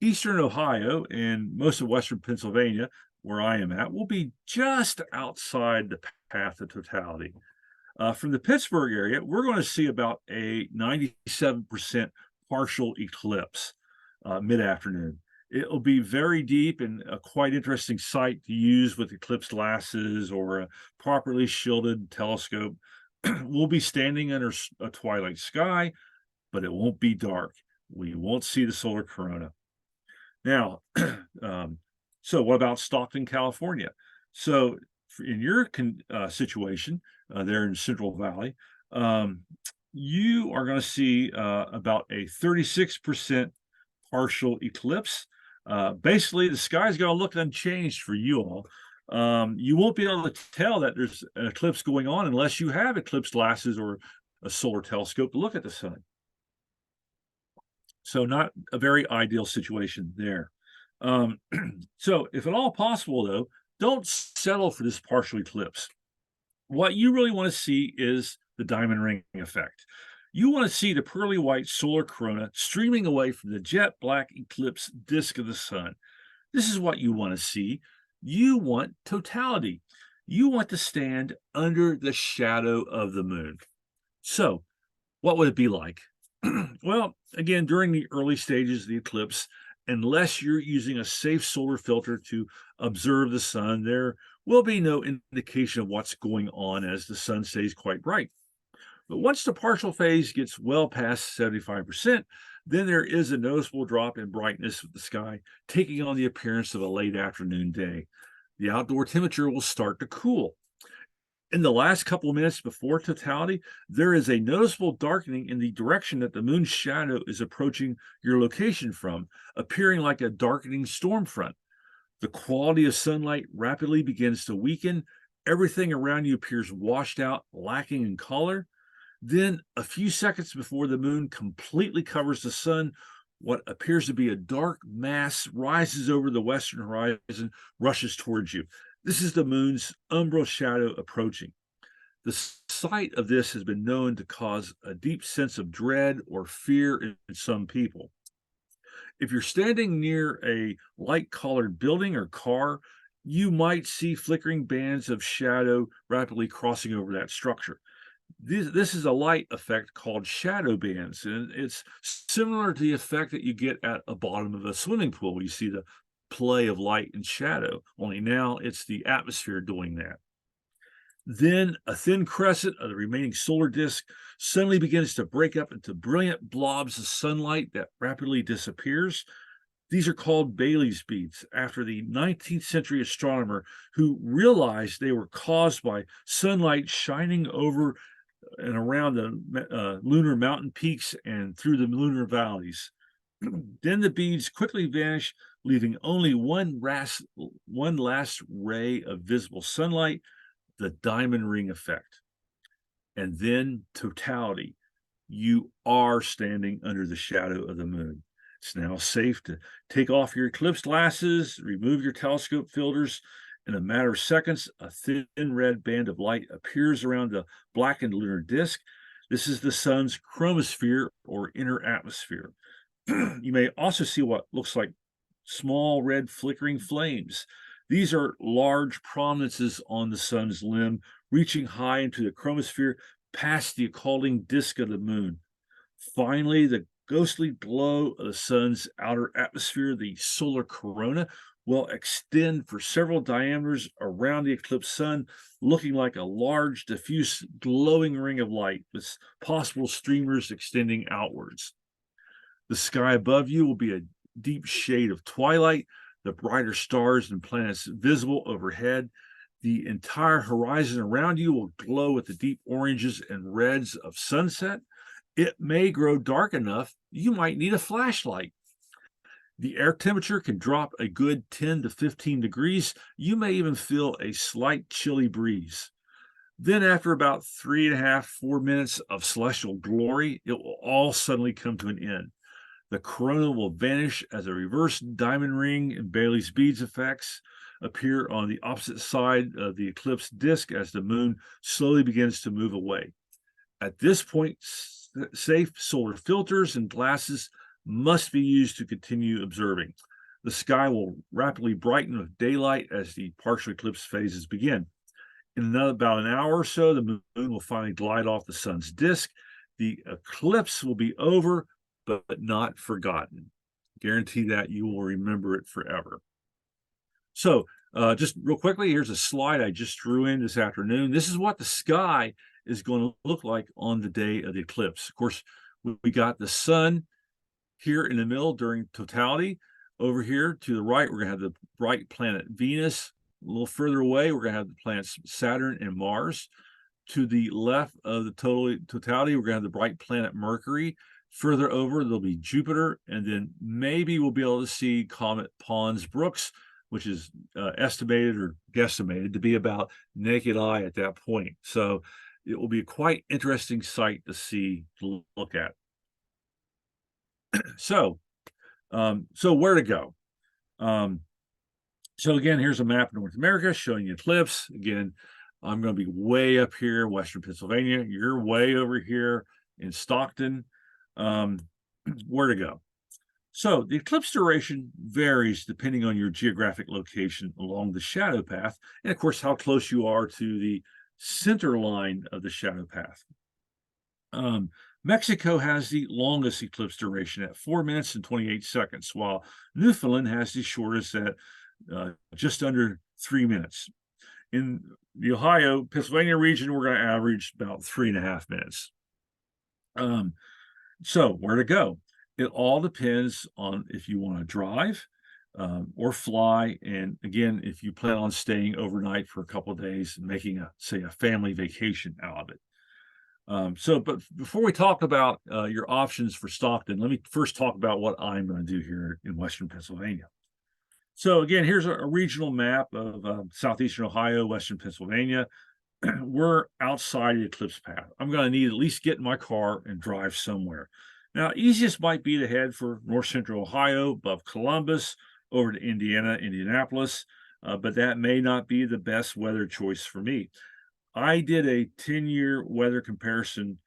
Eastern Ohio and most of Western Pennsylvania, where I am at, will be just outside the path of totality. From the Pittsburgh area, we're going to see about a 97% partial eclipse mid-afternoon. It'll be very deep and a quite interesting sight to use with eclipse glasses or a properly shielded telescope. We'll be standing under a twilight sky, but it won't be dark. We won't see the solar corona. Now, so what about Stockton, California? So in your situation there in Central Valley, you are going to see about a 36% partial eclipse. Basically, the sky's going to look unchanged for you all. You won't be able to tell that there's an eclipse going on unless you have eclipse glasses or a solar telescope to look at the sun. So not a very ideal situation there. So if at all possible, though, don't settle for this partial eclipse. What you really want to see is the diamond ring effect. You want to see the pearly white solar corona streaming away from the jet black eclipse disk of the sun. This is what you want to see. You want totality. You want to stand under the shadow of the moon. So what would it be like? Well, again, during the early stages of the eclipse, unless you're using a safe solar filter to observe the sun, there will be no indication of what's going on as the sun stays quite bright. But once the partial phase gets well past 75%, then there is a noticeable drop in brightness of the sky, taking on the appearance of a late afternoon day. The outdoor temperature will start to cool. In the last couple of minutes before totality, there is a noticeable darkening in the direction that the moon's shadow is approaching your location from, appearing like a darkening storm front. The quality of sunlight rapidly begins to weaken. Everything around you appears washed out, lacking in color. Then, a few seconds before the moon completely covers the sun, what appears to be a dark mass rises over the western horizon, rushes towards you. This is the moon's umbral shadow approaching. The sight of this has been known to cause a deep sense of dread or fear in some people. If you're standing near a light-colored building or car, you might see flickering bands of shadow rapidly crossing over that structure. This is a light effect called shadow bands, and it's similar to the effect that you get at the bottom of a swimming pool. You see the play of light and shadow, only now it's the atmosphere doing that. Then a thin crescent of the remaining solar disk suddenly begins to break up into brilliant blobs of sunlight that rapidly disappears. These are called Bailey's beads, after the 19th century astronomer who realized they were caused by sunlight shining over and around the lunar mountain peaks and through the lunar valleys. Then the beads quickly vanish, leaving only one last ray of visible sunlight, the diamond ring effect. And then totality. You are standing under the shadow of the moon. It's now safe to take off your eclipse glasses, remove your telescope filters. In a matter of seconds, a thin red band of light appears around the blackened lunar disk. This is the sun's chromosphere or inner atmosphere. You may also see what looks like small red flickering flames. These are large prominences on the sun's limb, reaching high into the chromosphere past the occulting disk of the moon. Finally, the ghostly glow of the sun's outer atmosphere, the solar corona, will extend for several diameters around the eclipsed sun, looking like a large, diffuse, glowing ring of light with possible streamers extending outwards. The sky above you will be a deep shade of twilight, the brighter stars and planets visible overhead. The entire horizon around you will glow with the deep oranges and reds of sunset. It may grow dark enough you might need a flashlight. The air temperature can drop a good 10 to 15 degrees. You may even feel a slight chilly breeze. Then after about 3.5, 4 minutes of celestial glory, it will all suddenly come to an end. The corona will vanish as a reverse diamond ring and Bailey's beads effects appear on the opposite side of the eclipse disk as the moon slowly begins to move away. At this point, safe solar filters and glasses must be used to continue observing. The sky will rapidly brighten with daylight as the partial eclipse phases begin. In about an hour or so, the moon will finally glide off the sun's disk. The eclipse will be over, but not forgotten. Guarantee that you will remember it forever. So just real quickly, here's a slide I just threw in this afternoon. This is what the sky is going to look like on the day of the eclipse. Of course, we got the sun here in the middle during totality. Over here to the right, we're going to have the bright planet Venus. A little further away, we're going to have the planets Saturn and Mars. To the left of the totality, we're going to have the bright planet Mercury. Further over, there'll be Jupiter, and then maybe we'll be able to see comet Pons-Brooks, which is estimated or guesstimated to be about naked eye at that point. So it will be a quite interesting sight to see, to look at. So where to go? So again, here's a map of North America showing the eclipse. Again, I'm going to be way up here, Western Pennsylvania. You're way over here in Stockton. Where to go? So the eclipse duration varies depending on your geographic location along the shadow path, and of course, how close you are to the center line of the shadow path. Mexico has the longest eclipse duration at 4 minutes and 28 seconds, while Newfoundland has the shortest at just under 3 minutes. In the Ohio, Pennsylvania region, we're going to average about 3.5 minutes. So where to go? It all depends on if you want to drive or fly. And again, if you plan on staying overnight for a couple of days and making a family vacation out of it. But before we talk about your options for Stockton, let me first talk about what I'm going to do here in Western Pennsylvania. So again, here's a regional map of southeastern Ohio, Western Pennsylvania. We're outside the eclipse path. I'm going to need at least get in my car and drive somewhere. Now, easiest might be to head for north central Ohio, above Columbus, over to Indiana, Indianapolis, but that may not be the best weather choice for me. I did a 10-year weather comparison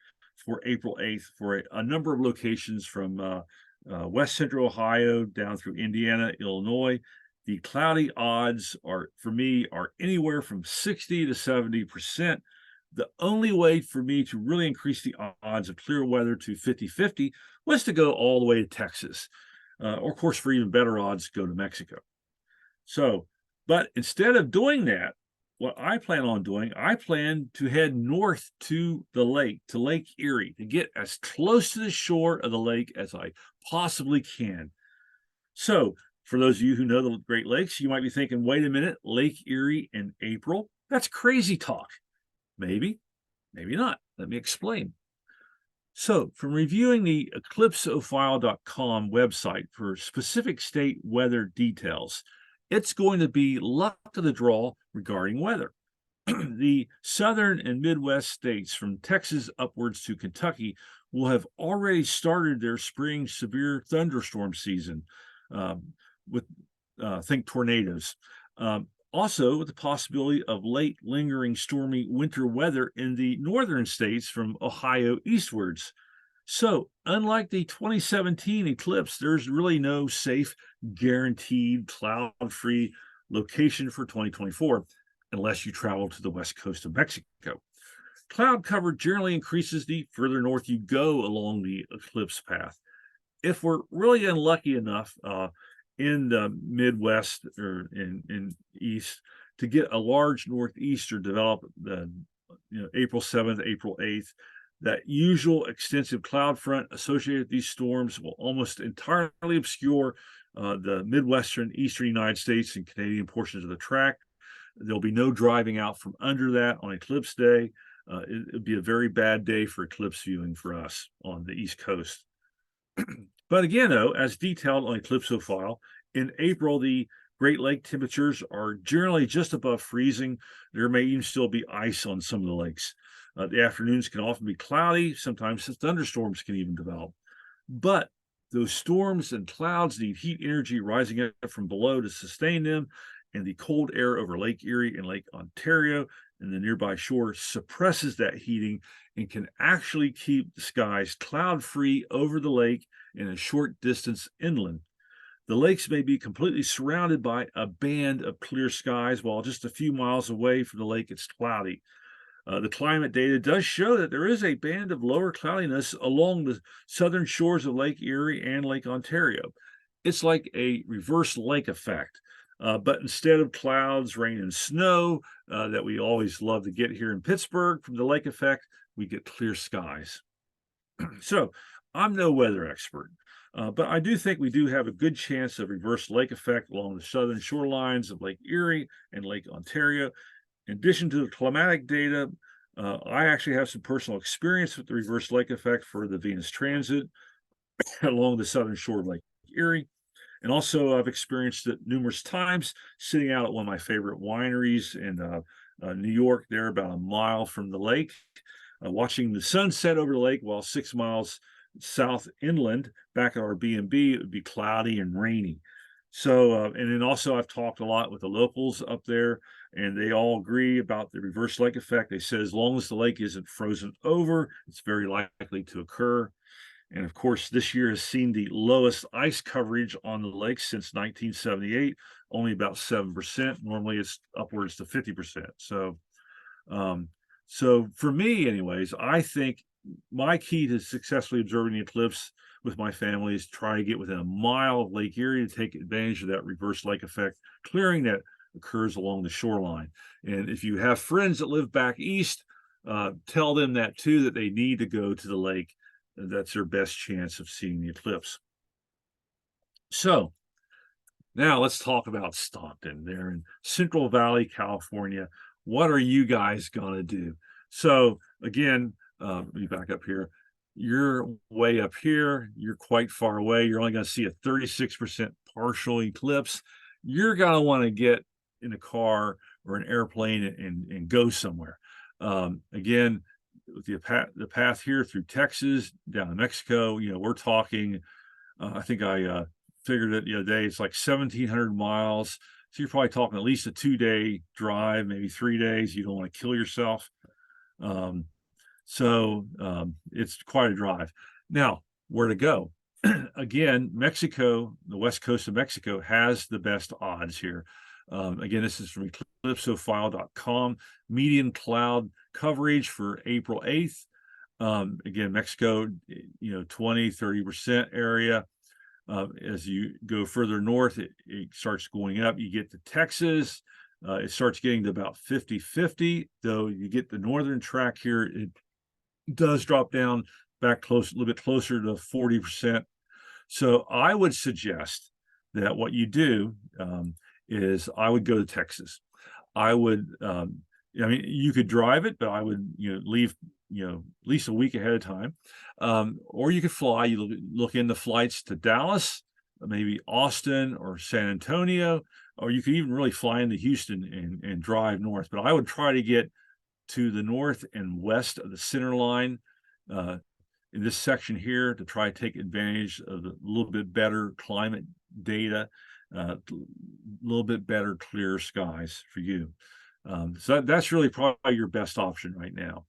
for April 8th for a number of locations from west central Ohio down through Indiana, Illinois. The cloudy odds are, for me, are anywhere from 60 to 70%. The only way for me to really increase the odds of clear weather to 50-50 was to go all the way to Texas. Or, of course, for even better odds, go to Mexico. So, but instead of doing that, what I plan on doing, I plan to head north to the lake, to Lake Erie, to get as close to the shore of the lake as I possibly can. So, for those of you who know the Great Lakes, you might be thinking, wait a minute, Lake Erie in April? That's crazy talk. Maybe, maybe not. Let me explain. So, from reviewing the eclipseophile.com website for specific state weather details, it's going to be luck of the draw regarding weather. The southern and Midwest states from Texas upwards to Kentucky will have already started their spring severe thunderstorm season with, think tornadoes. Also, with the possibility of late lingering stormy winter weather in the northern states from Ohio eastwards. So, unlike the 2017 eclipse, there's really no safe, guaranteed, cloud-free location for 2024, unless you travel to the west coast of Mexico. Cloud cover generally increases the further north you go along the eclipse path. If we're really unlucky enough in the Midwest or in East to get a large northeaster develop April 7th, April 8th, that usual extensive cloud front associated with these storms will almost entirely obscure the Midwestern, Eastern United States and Canadian portions of the track. There'll be no driving out from under that on eclipse day. It'd be a very bad day for eclipse viewing for us on the East Coast. But again, though, as detailed on Eclipseophile, in April, the Great Lake temperatures are generally just above freezing. There may even still be ice on some of the lakes. The afternoons can often be cloudy. Sometimes thunderstorms can even develop. But those storms and clouds need heat energy rising up from below to sustain them, and the cold air over Lake Erie and Lake Ontario and the nearby shore suppresses that heating and can actually keep the skies cloud-free over the lake and a short distance inland. The lakes may be completely surrounded by a band of clear skies, while just a few miles away from the lake it's cloudy. The climate data does show that there is a band of lower cloudiness along the southern shores of Lake Erie and Lake Ontario. It's like a reverse lake effect. But instead of clouds, rain, and snow that we always love to get here in Pittsburgh from the lake effect, we get clear skies. So I'm no weather expert, but I do think we do have a good chance of reverse lake effect along the southern shorelines of Lake Erie and Lake Ontario. In addition to the climatic data, I actually have some personal experience with the reverse lake effect for the Venus transit along the southern shore of Lake Erie. And also, I've experienced it numerous times sitting out at one of my favorite wineries in New York, there about a mile from the lake, watching the sunset over the lake while 6 miles south inland back at our B&B, it would be cloudy and rainy. So, and then also I've talked a lot with the locals up there, and they all agree about the reverse lake effect. They said as long as the lake isn't frozen over, it's very likely to occur. And of course, this year has seen the lowest ice coverage on the lake since 1978, only about 7%. Normally it's upwards to 50%. So, so for me anyways, I think my key to successfully observing the eclipse with my family is try to get within a mile of Lake Erie to take advantage of that reverse lake effect clearing that occurs along the shoreline. And if you have friends that live back east, tell them that too, that they need to go to the lake. That's their best chance of seeing the eclipse. So now let's talk about Stockton there in Central Valley, California. What are you guys going to do? So again, let me back up here. You're way up here. You're quite far away. You're only going to see a 36% partial eclipse. You're going to want to get in a car or an airplane and go somewhere. Again, with the path here through Texas down to Mexico, you know, we're talking, I think I figured it the other day, it's like 1,700 miles. So you're probably talking at least a 2-day drive, maybe 3 days. You don't want to kill yourself. So it's quite a drive. Now, where to go? Again, Mexico, the west coast of Mexico has the best odds here. Again, this is from eclipsophile.com. Median cloud coverage for April 8th. Again, Mexico, you know, 20-30% area. As you go further north, it starts going up. You get to Texas. It starts getting to about 50-50, though you get the northern track here, it does drop down back close, a little bit closer to 40%. So I would suggest that what you do is I would go to Texas. I would, I mean, you could drive it, but I would, you know, leave, you know, at least a week ahead of time. Or you could fly. You look into flights to Dallas, maybe Austin or San Antonio, or you could even really fly into Houston and drive north. But I would try to get to the north and west of the center line in this section here to try to take advantage of the little bit better climate data, a little bit better clear skies for you. So that's really probably your best option right now.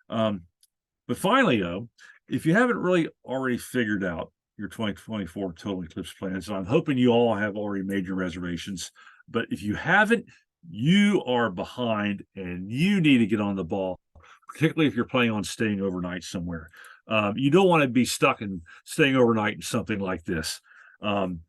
But finally, though, if you haven't really already figured out your 2024 total eclipse plans, and I'm hoping you all have already made your reservations, but if you haven't, you are behind and you need to get on the ball, particularly if you're planning on staying overnight somewhere. You don't want to be stuck in staying overnight in something like this. At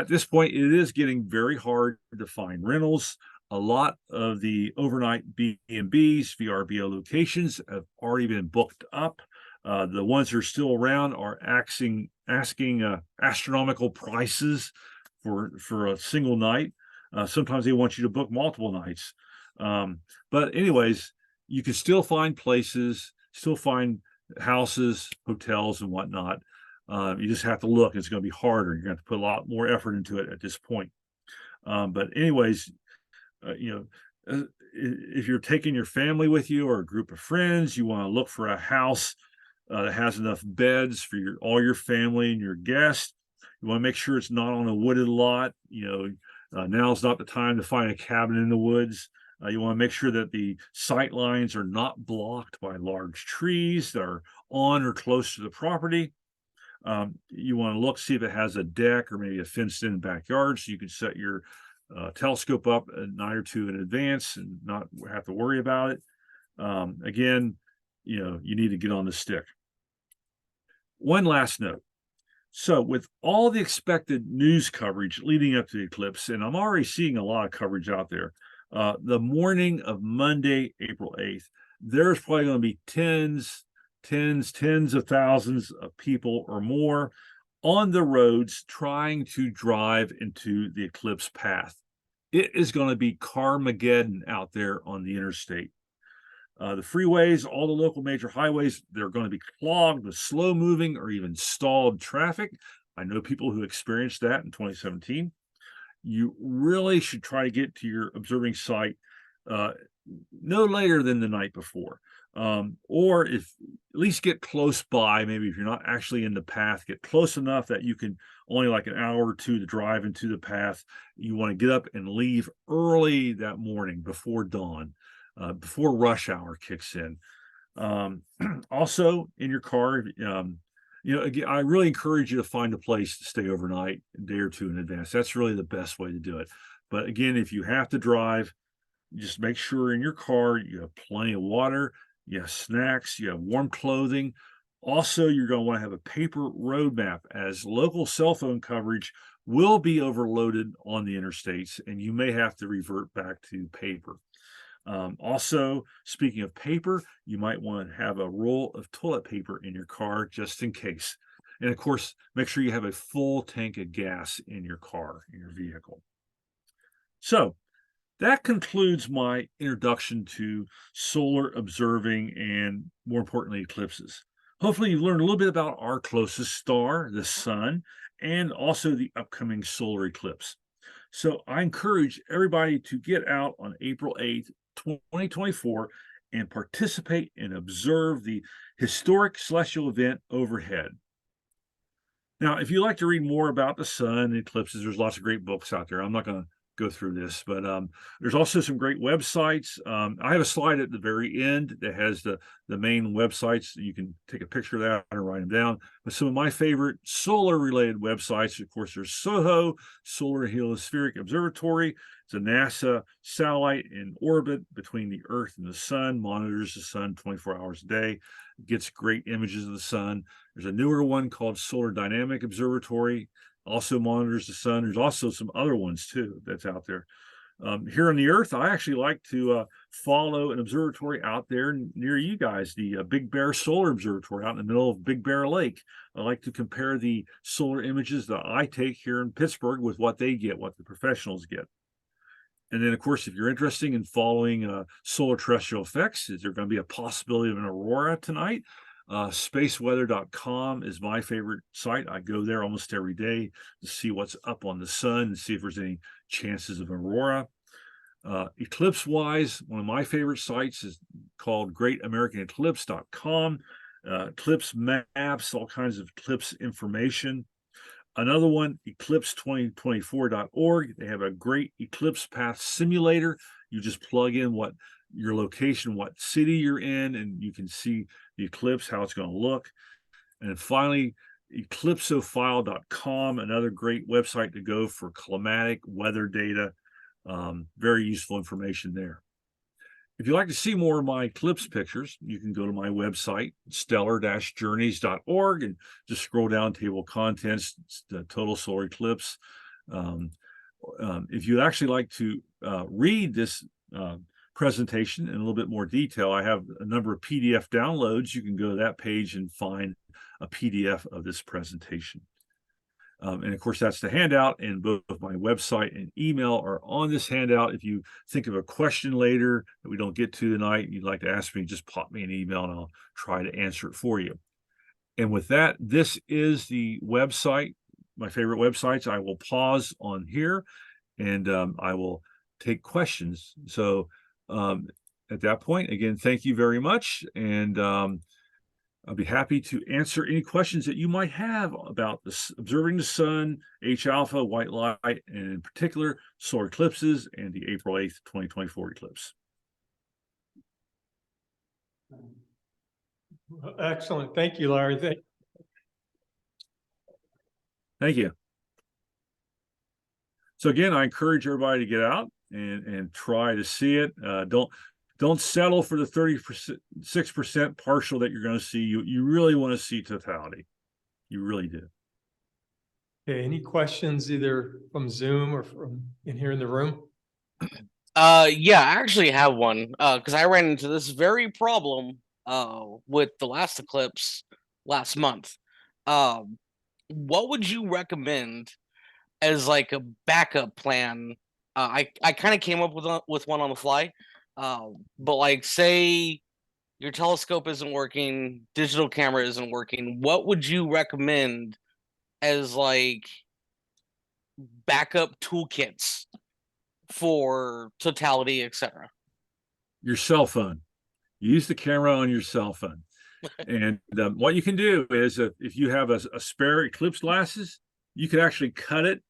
this point, it is getting very hard to find rentals. A lot of the overnight B&Bs, VRBO locations have already been booked up. The ones that are still around are asking astronomical prices for a single night. Sometimes they want you to book multiple nights. But anyways, you can still find places, still find houses, hotels, and whatnot. You just have to look. It's going to be harder. You're going to have to put a lot more effort into it at this point. But anyways, if you're taking your family with you or a group of friends, you want to look for a house that has enough beds for all your family and your guests. You want to make sure it's not on a wooded lot. Now's not the time to find a cabin in the woods. You want to make sure that the sight lines are not blocked by large trees that are on or close to the property. You want to look, see if it has a deck or maybe a fenced-in backyard, so you can set your telescope up a night or two in advance and not have to worry about it. Again, you need to get on the stick. One last note. So with all the expected news coverage leading up to the eclipse, and I'm already seeing a lot of coverage out there, the morning of Monday, April 8th, there's probably going to be tens of thousands of people or more on the roads trying to drive into the eclipse path. It is going to be Carmageddon out there on the interstate. The freeways, all the local major highways, they're going to be clogged with slow moving or even stalled traffic. I know people who experienced that in 2017. You really should try to get to your observing site no later than the night before. Or if at least get close by, maybe if you're not actually in the path, get close enough that you can only like an hour or two to drive into the path. You want to get up and leave early that morning before dawn, before rush hour kicks in. Also in your car, again, I really encourage you to find a place to stay overnight a day or two in advance. That's really the best way to do it. But again, if you have to drive, just make sure in your car you have plenty of water, you have snacks, you have warm clothing. Also, you're going to want to have a paper road map, as local cell phone coverage will be overloaded on the interstates, and you may have to revert back to paper. Also, speaking of paper, you might want to have a roll of toilet paper in your car just in case. And of course, make sure you have a full tank of gas in your car, in your vehicle. So that concludes my introduction to solar observing and, more importantly, eclipses. Hopefully you've learned a little bit about our closest star, the sun, and also the upcoming solar eclipse. So I encourage everybody to get out on April 8th, 2024 and participate and observe the historic celestial event overhead. Now, if you'd like to read more about the sun and eclipses, there's lots of great books out there. I'm not going to go through this, but there's also some great websites. I have a slide at the very end that has the main websites. You can take a picture of that and write them down. But some of my favorite solar related websites, of course, there's SOHO, Solar Heliospheric Observatory. It's a NASA satellite in orbit between the Earth and the sun, monitors the sun 24 hours a day, gets great images of the sun. There's a newer one called Solar Dynamic Observatory, also monitors the sun. There's also some other ones too that's out there. Here on the Earth, I actually like to follow an observatory out there near you guys, the Big Bear Solar Observatory out in the middle of Big Bear Lake. I like to compare the solar images that I take here in Pittsburgh with what they get, what the professionals get. And then, of course, if you're interested in following solar terrestrial effects, is there going to be a possibility of an aurora tonight? Spaceweather.com is my favorite site. I go there almost every day to see what's up on the sun and see if there's any chances of aurora. Eclipse-wise, one of my favorite sites is called GreatAmericanEclipse.com. Eclipse maps, all kinds of eclipse information. Another one, Eclipse2024.org. They have a great eclipse path simulator. You just plug in what your location, what city you're in, and you can see the eclipse, how it's going to look. And finally, eclipsophile.com, another great website to go for climatic weather data. Very useful information there. If you'd like to see more of my eclipse pictures, you can go to my website, stellar-journeys.org, and just scroll down table of contents, the total solar eclipse. If you'd actually like to read this presentation in a little bit more detail, I have a number of PDF downloads. You can go to that page and find a PDF of this presentation. And of course, that's the handout, and both my website and email are on this handout. If you think of a question later that we don't get to tonight, and you'd like to ask me, just pop me an email and I'll try to answer it for you. And with that, this is the website, my favorite websites. I will pause on here and I will take questions. So at that point, again, thank you very much. And I'll be happy to answer any questions that you might have about this, observing the sun, H alpha, white light, and in particular, solar eclipses and the April 8th, 2024 eclipse. Excellent. Thank you, Larry. Thank you. So again, I encourage everybody to get out and try to see it. Don't settle for the 36% partial that you're going to see. You really want to see totality. You really do. Okay, any questions either from Zoom or from in here in the room? Yeah, I actually have one. Because I ran into this very problem with the last eclipse last month. What would you recommend as like a backup plan? I kind of came up with one on the fly. But like, say your telescope isn't working, digital camera isn't working. What would you recommend as like backup toolkits for totality, etc.? Your cell phone. Use the camera on your cell phone. And what you can do is if you have a spare eclipse glasses, you could actually cut it.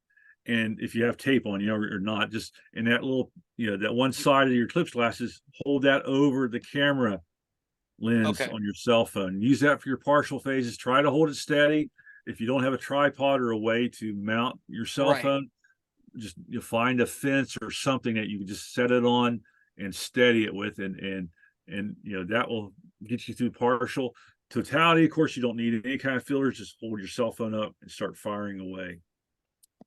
And if you have tape on, or not, just in that little, that one side of your eclipse glasses, hold that over the camera lens on your cell phone. Use that for your partial phases. Try to hold it steady. If you don't have a tripod or a way to mount your cell phone, just find a fence or something that you can just set it on and steady it with, and that will get you through partial. Totality, of course, you don't need any kind of filters. Just hold your cell phone up and start firing away.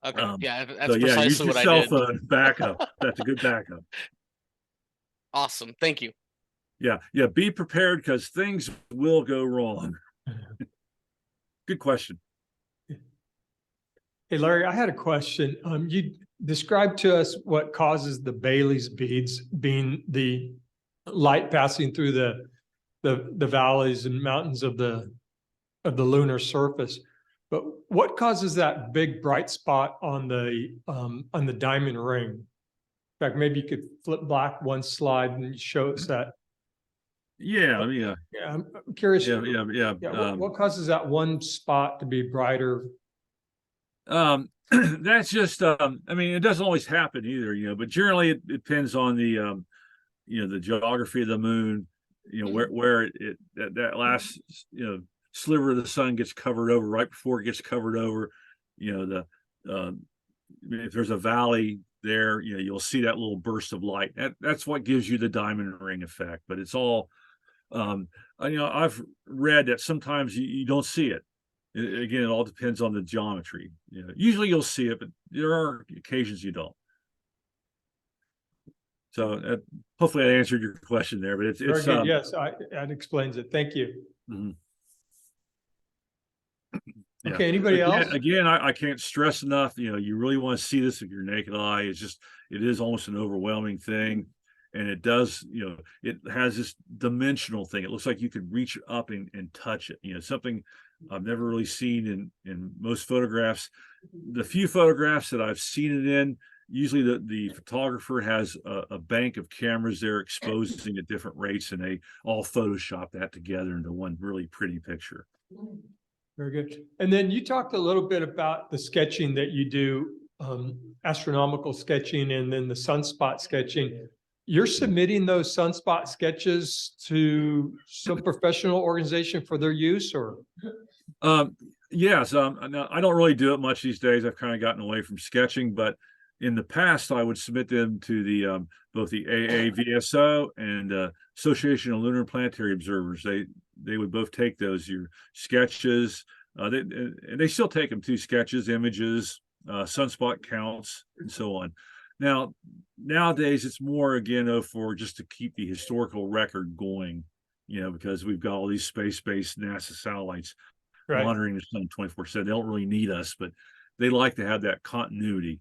Okay, yeah, that's so yeah, precisely use your what I cell did. phone backup. That's a good backup. Awesome, thank you. Yeah, be prepared because things will go wrong. Good question. Hey, Larry, I had a question. You described to us what causes the Bailey's beads, being the light passing through the valleys and mountains of the lunar surface. But what causes that big bright spot on the diamond ring? In fact, maybe you could flip back one slide and show us that. Yeah, Yeah, I'm curious. Yeah. What causes that one spot to be brighter? That's just it doesn't always happen either, but generally it depends on the the geography of the moon, where that last sliver of the sun gets covered over right before it gets covered over. If there's a valley there, you'll see that little burst of light. That's what gives you the diamond ring effect. But it's all I've read that sometimes you don't see it. Again, it all depends on the geometry. Usually you'll see it, but there are occasions you don't. So hopefully I answered your question there, but it's very good. Yes, that explains it. Thank you. Mm-hmm. Okay, anybody else? Again, I can't stress enough, you really want to see this with your naked eye. It is almost an overwhelming thing. And it does, it has this dimensional thing. It looks like you could reach up and touch it. Something I've never really seen in most photographs. The few photographs that I've seen it in, usually the photographer has a bank of cameras there exposing at different rates, and they all Photoshop that together into one really pretty picture. Very good. And then you talked a little bit about the sketching that you do, astronomical sketching and then the sunspot sketching. You're submitting those sunspot sketches to some professional organization for their use, or? Yes. Now, I don't really do it much these days. I've kind of gotten away from sketching, but in the past, I would submit them to the both the AAVSO and Association of Lunar and Planetary Observers. They would both take your sketches. They still take them too: sketches, images, sunspot counts, and so on. Now, nowadays, it's more again for just to keep the historical record going, because we've got all these space-based NASA satellites monitoring the sun 24/7. They don't really need us, but they like to have that continuity.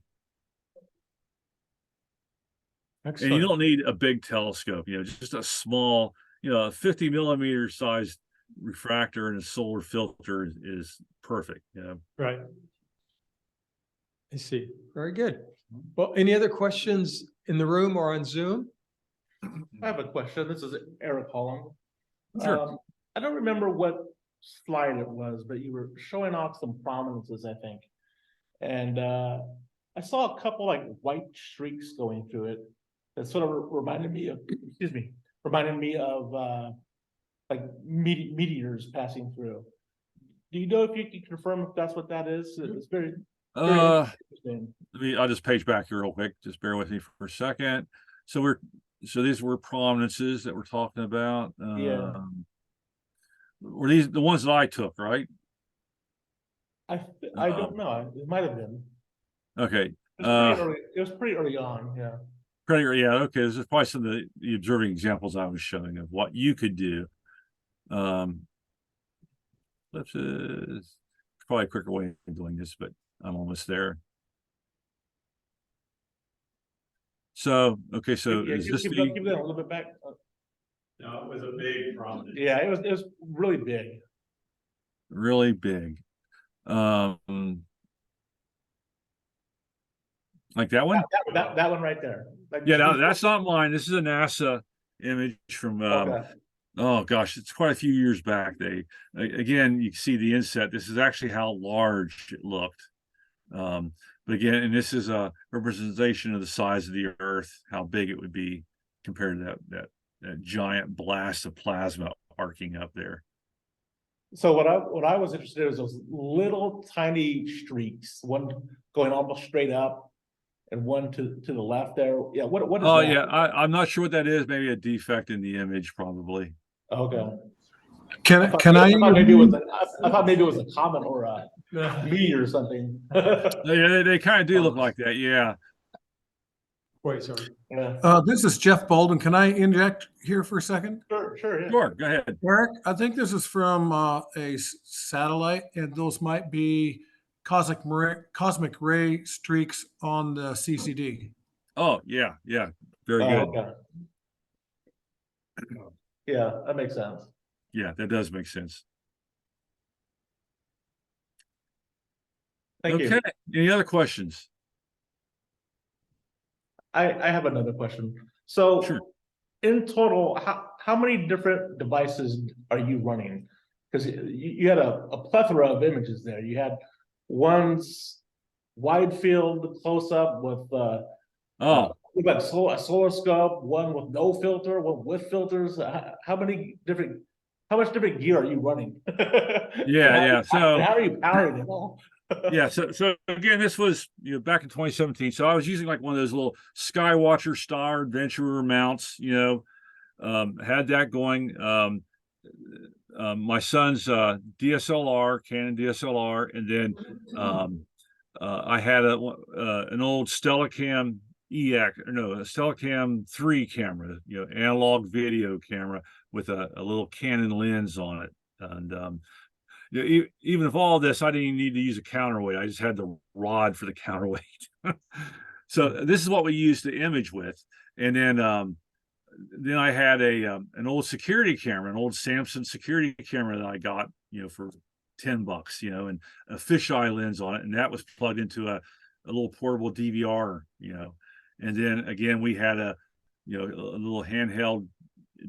Excellent. And you don't need a big telescope, just a small, 50 millimeter sized refractor and a solar filter is perfect. Right. I see. Very good. Well, any other questions in the room or on Zoom? I have a question. This is Eric Holland. Sure. I don't remember what slide it was, but you were showing off some prominences, I think. And I saw a couple like white streaks going through it that sort of reminded me of, excuse me, like meteors passing through. Do you know if you can confirm if that's what that is? It's very interesting. I'll just page back here real quick. Just bear with me for a second. So these were prominences that we're talking about. Yeah. Were these the ones that I took, right? I don't know. It might have been. Okay. It was pretty early. It was pretty early on. Yeah. Yeah. Okay. This is probably some of the observing examples I was showing of what you could do. Ellipses. Probably a quicker way of doing this, but I'm almost there. So, okay, so Yeah, is this keep the? keep that a little bit back. No, it was a big problem. Yeah, it was really big. Really big. Like that one? That one right there. Like, Yeah, no, that's not mine. This is a NASA image from okay. oh gosh, it's quite a few years back. Again, you can see the inset. This is actually how large it looked. But again, and this is a representation of the size of the Earth, how big it would be compared to that giant blast of plasma arcing up there. So what I was interested in was those little tiny streaks, one going almost straight up and one to the left there. Yeah, what is Oh that? yeah, I'm not sure what that is. Maybe a defect in the image, probably. Okay. Can I I? thought maybe it was a comet or a meteor or something. They kind of do look like that, yeah. Wait, sorry. Yeah. This is Jeff Bolden. Can I inject here for a second? Sure, yeah. Sure, go ahead. Eric, I think this is from satellite, and those might be cosmic ray streaks on the CCD. Oh yeah, very good. Okay. Yeah, that makes sense. Yeah, that does make sense. Thank Okay, you. any other questions? I have another question. So Sure. in total, how many different devices are you running? Because you had a plethora of images there. You had one's wide field close up with Oh, a solar scope, one with no filter, one with filters. How much different gear are you running? yeah. So how are you powering it all? yeah, so again, this was back in 2017. So I was using like one of those little Skywatcher Star Adventurer mounts, had that going. My son's DSLR, Canon DSLR, and then I had an old Steadicam a Steadicam 3 camera, analog video camera with a little Canon lens on it. And even with all this, I didn't even need to use a counterweight. I just had the rod for the counterweight. So this is what we used to image with. And then I had an old security camera, an old Samsung security camera that I got, for $10, and a fisheye lens on it. And that was plugged into a little portable DVR, And then again, we had a little handheld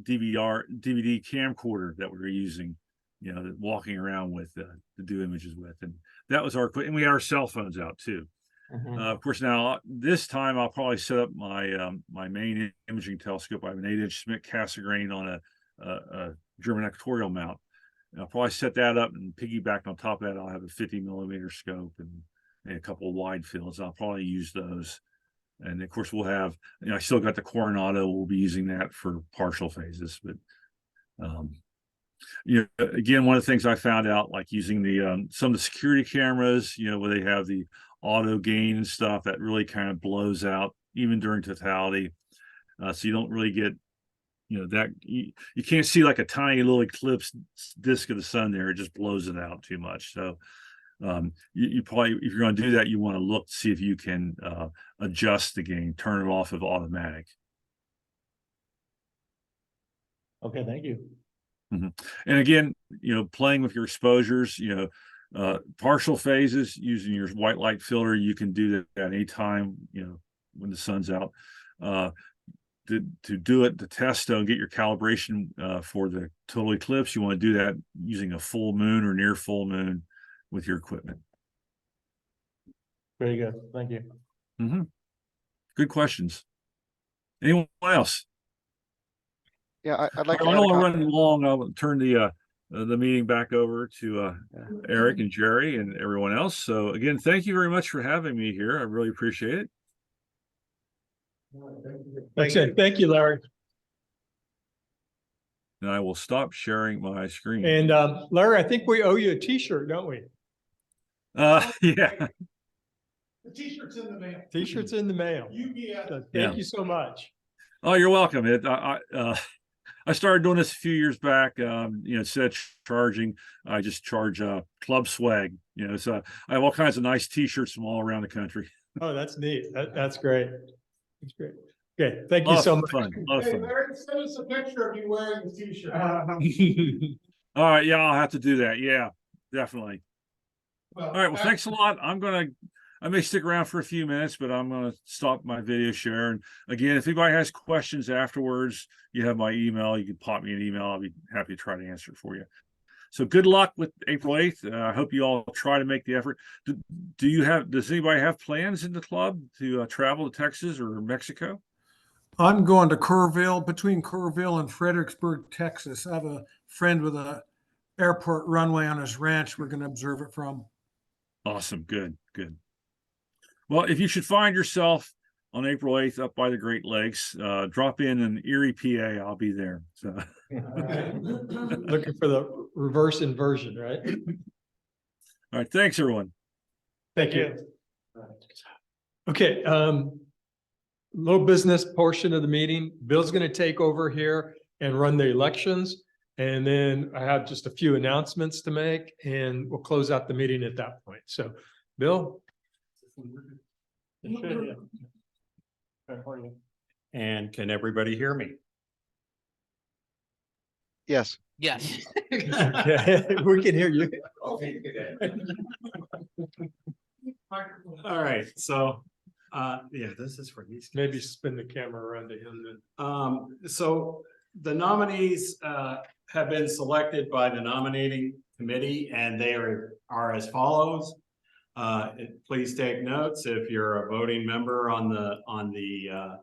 DVD camcorder that we were using, walking around with to do images with. And that was and we had our cell phones out too. Of course, now this time I'll probably set up my my main imaging telescope. I have an 8-inch Schmidt Cassegrain on a German equatorial mount. And I'll probably set that up and piggyback on top of that. I'll have a 50mm scope and a couple of wide fields. I'll probably use those. And of course, we'll have, I still got the Coronado. We'll be using that for partial phases. But, again, one of the things I found out, like using the some of the security cameras, where they have the auto gain and stuff, that really kind of blows out even during totality. So you don't really get, that you can't see like a tiny little eclipse disk of the sun there. It just blows it out too much. So you probably, if you're going to do that, you want to look to see if you can adjust the gain, turn it off of automatic. Okay, thank you. And again, playing with your exposures, Partial phases using your white light filter, you can do that at any time, when the sun's out. To do it, the test and get your calibration for the total eclipse, you want to do that using a full moon or near full moon with your equipment. Very good. Thank you. Good questions. Anyone else? Yeah, I'd like I to don't add a want to com- run long. I'll turn the meeting back over to Eric and Jerry and everyone else. So again, thank you very much for having me here. I really appreciate it. Excellent. Thank you, Larry. And I will stop sharing my screen. And Larry, I think we owe you a t-shirt, don't we? Yeah. The t-shirt's in the mail. T-shirt's in the mail. So thank you so much. Oh, you're welcome. I started doing this a few years back. Instead of charging, I just charge club swag. So I have all kinds of nice t-shirts from all around the country. Oh, that's neat. That's great. That's great. Okay, thank you so much. Fun. A lot of fun. Larry, send us a picture of you wearing the t-shirt. All right, yeah, I'll have to do that. Yeah, definitely. All right, well, thanks a lot. I may stick around for a few minutes, but I'm gonna stop my video share. And again, if anybody has questions afterwards, you have my email. You can pop me an email. I'll be happy to try to answer it for you. So good luck with April 8th. I hope you all try to make the effort. Does anybody have plans in the club to travel to Texas or Mexico? I'm going to Kerrville, between Kerrville and Fredericksburg, Texas. I have a friend with a airport runway on his ranch we're going to observe it from. Awesome. Good. Well, if you should find yourself on April 8th up by the Great Lakes, drop in Erie, PA. I'll be there. So Looking for the reverse inversion, right? all right. Thanks, everyone. Thank you. Okay, little business portion of the meeting. Bill's going to take over here and run the elections. And then I have just a few announcements to make and we'll close out the meeting at that point. So, Bill? And can everybody hear me? Yes. Yes. Okay, we can hear you. All right, so, yeah, this is for these. Maybe spin the camera around to him then. So the nominees have been selected by the nominating committee and they are as follows. Please take notes if you're a voting member on the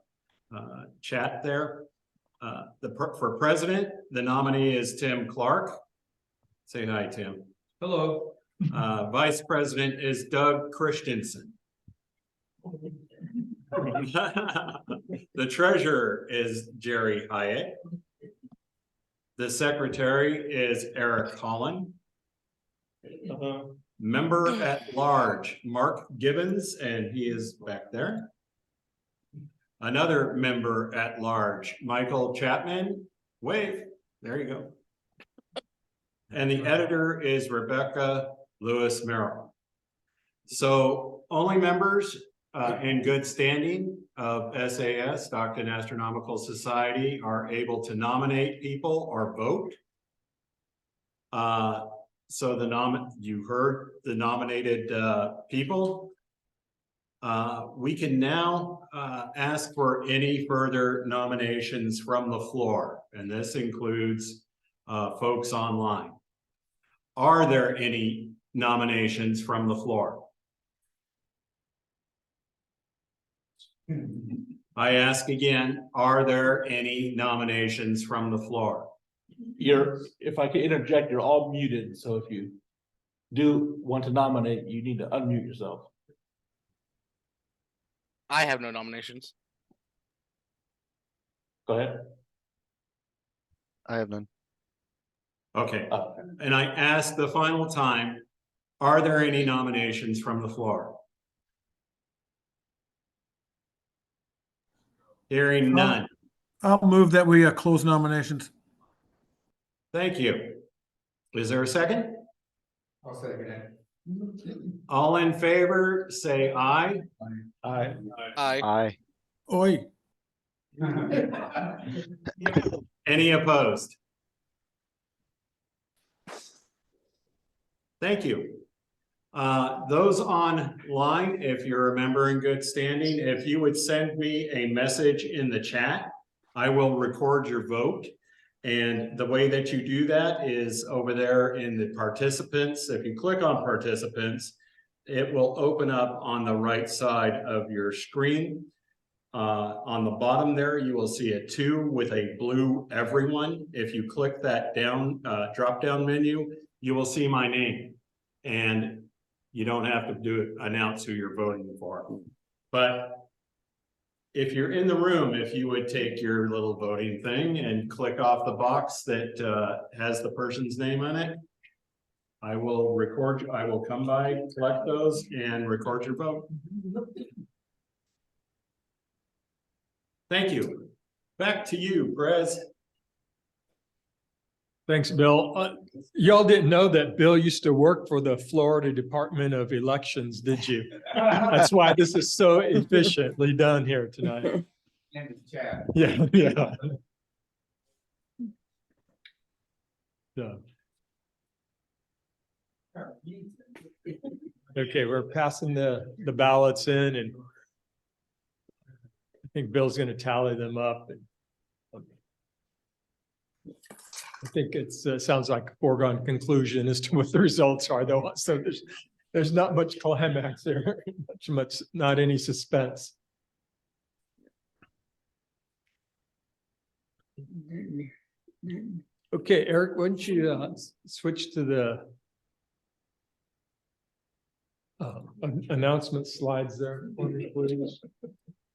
chat there. For president, the nominee is Tim Clark. Say hi, Tim. Hello. Vice president is Doug Christensen. The treasurer is Jerry Hyatt. The secretary is Eric Holland. Member at large, Mark Gibbons, and he is back there. Another member at large, Michael Chapman. Wave, there you go. And the editor is Rebecca Lewis Merrill. So only members in good standing of SAS, Stockton Astronomical Society, are able to nominate people or vote. So you heard the nominated people. We can now ask for any further nominations from the floor, and this includes folks online. Are there any nominations from the floor? I ask again, are there any nominations from the floor? If I could interject, you're all muted, so if you do want to nominate, you need to unmute yourself. I have no nominations. Go ahead. I have none. Okay, and I ask the final time, are there any nominations from the floor? Hearing none. I'll move that we close nominations. Thank you. Is there a second? I'll second it. All in favor, say aye. Aye. Aye. Aye. Oi. Any opposed? Thank you. Those online, if you're a member in good standing, if you would send me a message in the chat, I will record your vote. And the way that you do that is over there in the participants. If you click on participants, it will open up on the right side of your screen. On the bottom there, you will see a 2 with a blue everyone. If you click that down, drop down menu, you will see my name. And you don't have to announce who you're voting for. But if you're in the room, if you would take your little voting thing and click off the box that has the person's name on it, I will record, I will come by, collect those and record your vote. Thank you. Back to you, Brez. Thanks, Bill. Y'all didn't know that Bill used to work for the Florida Department of Elections, did you? That's why this is so efficiently done here tonight. Yeah, yeah. Yeah. Okay, we're passing the ballots in, and I think Bill's going to tally them up. And I think it's sounds like a foregone conclusion as to what the results are, though. So there's not much climax there, much not any suspense. Okay, Eric, why don't you switch to the announcement slides there for me, please?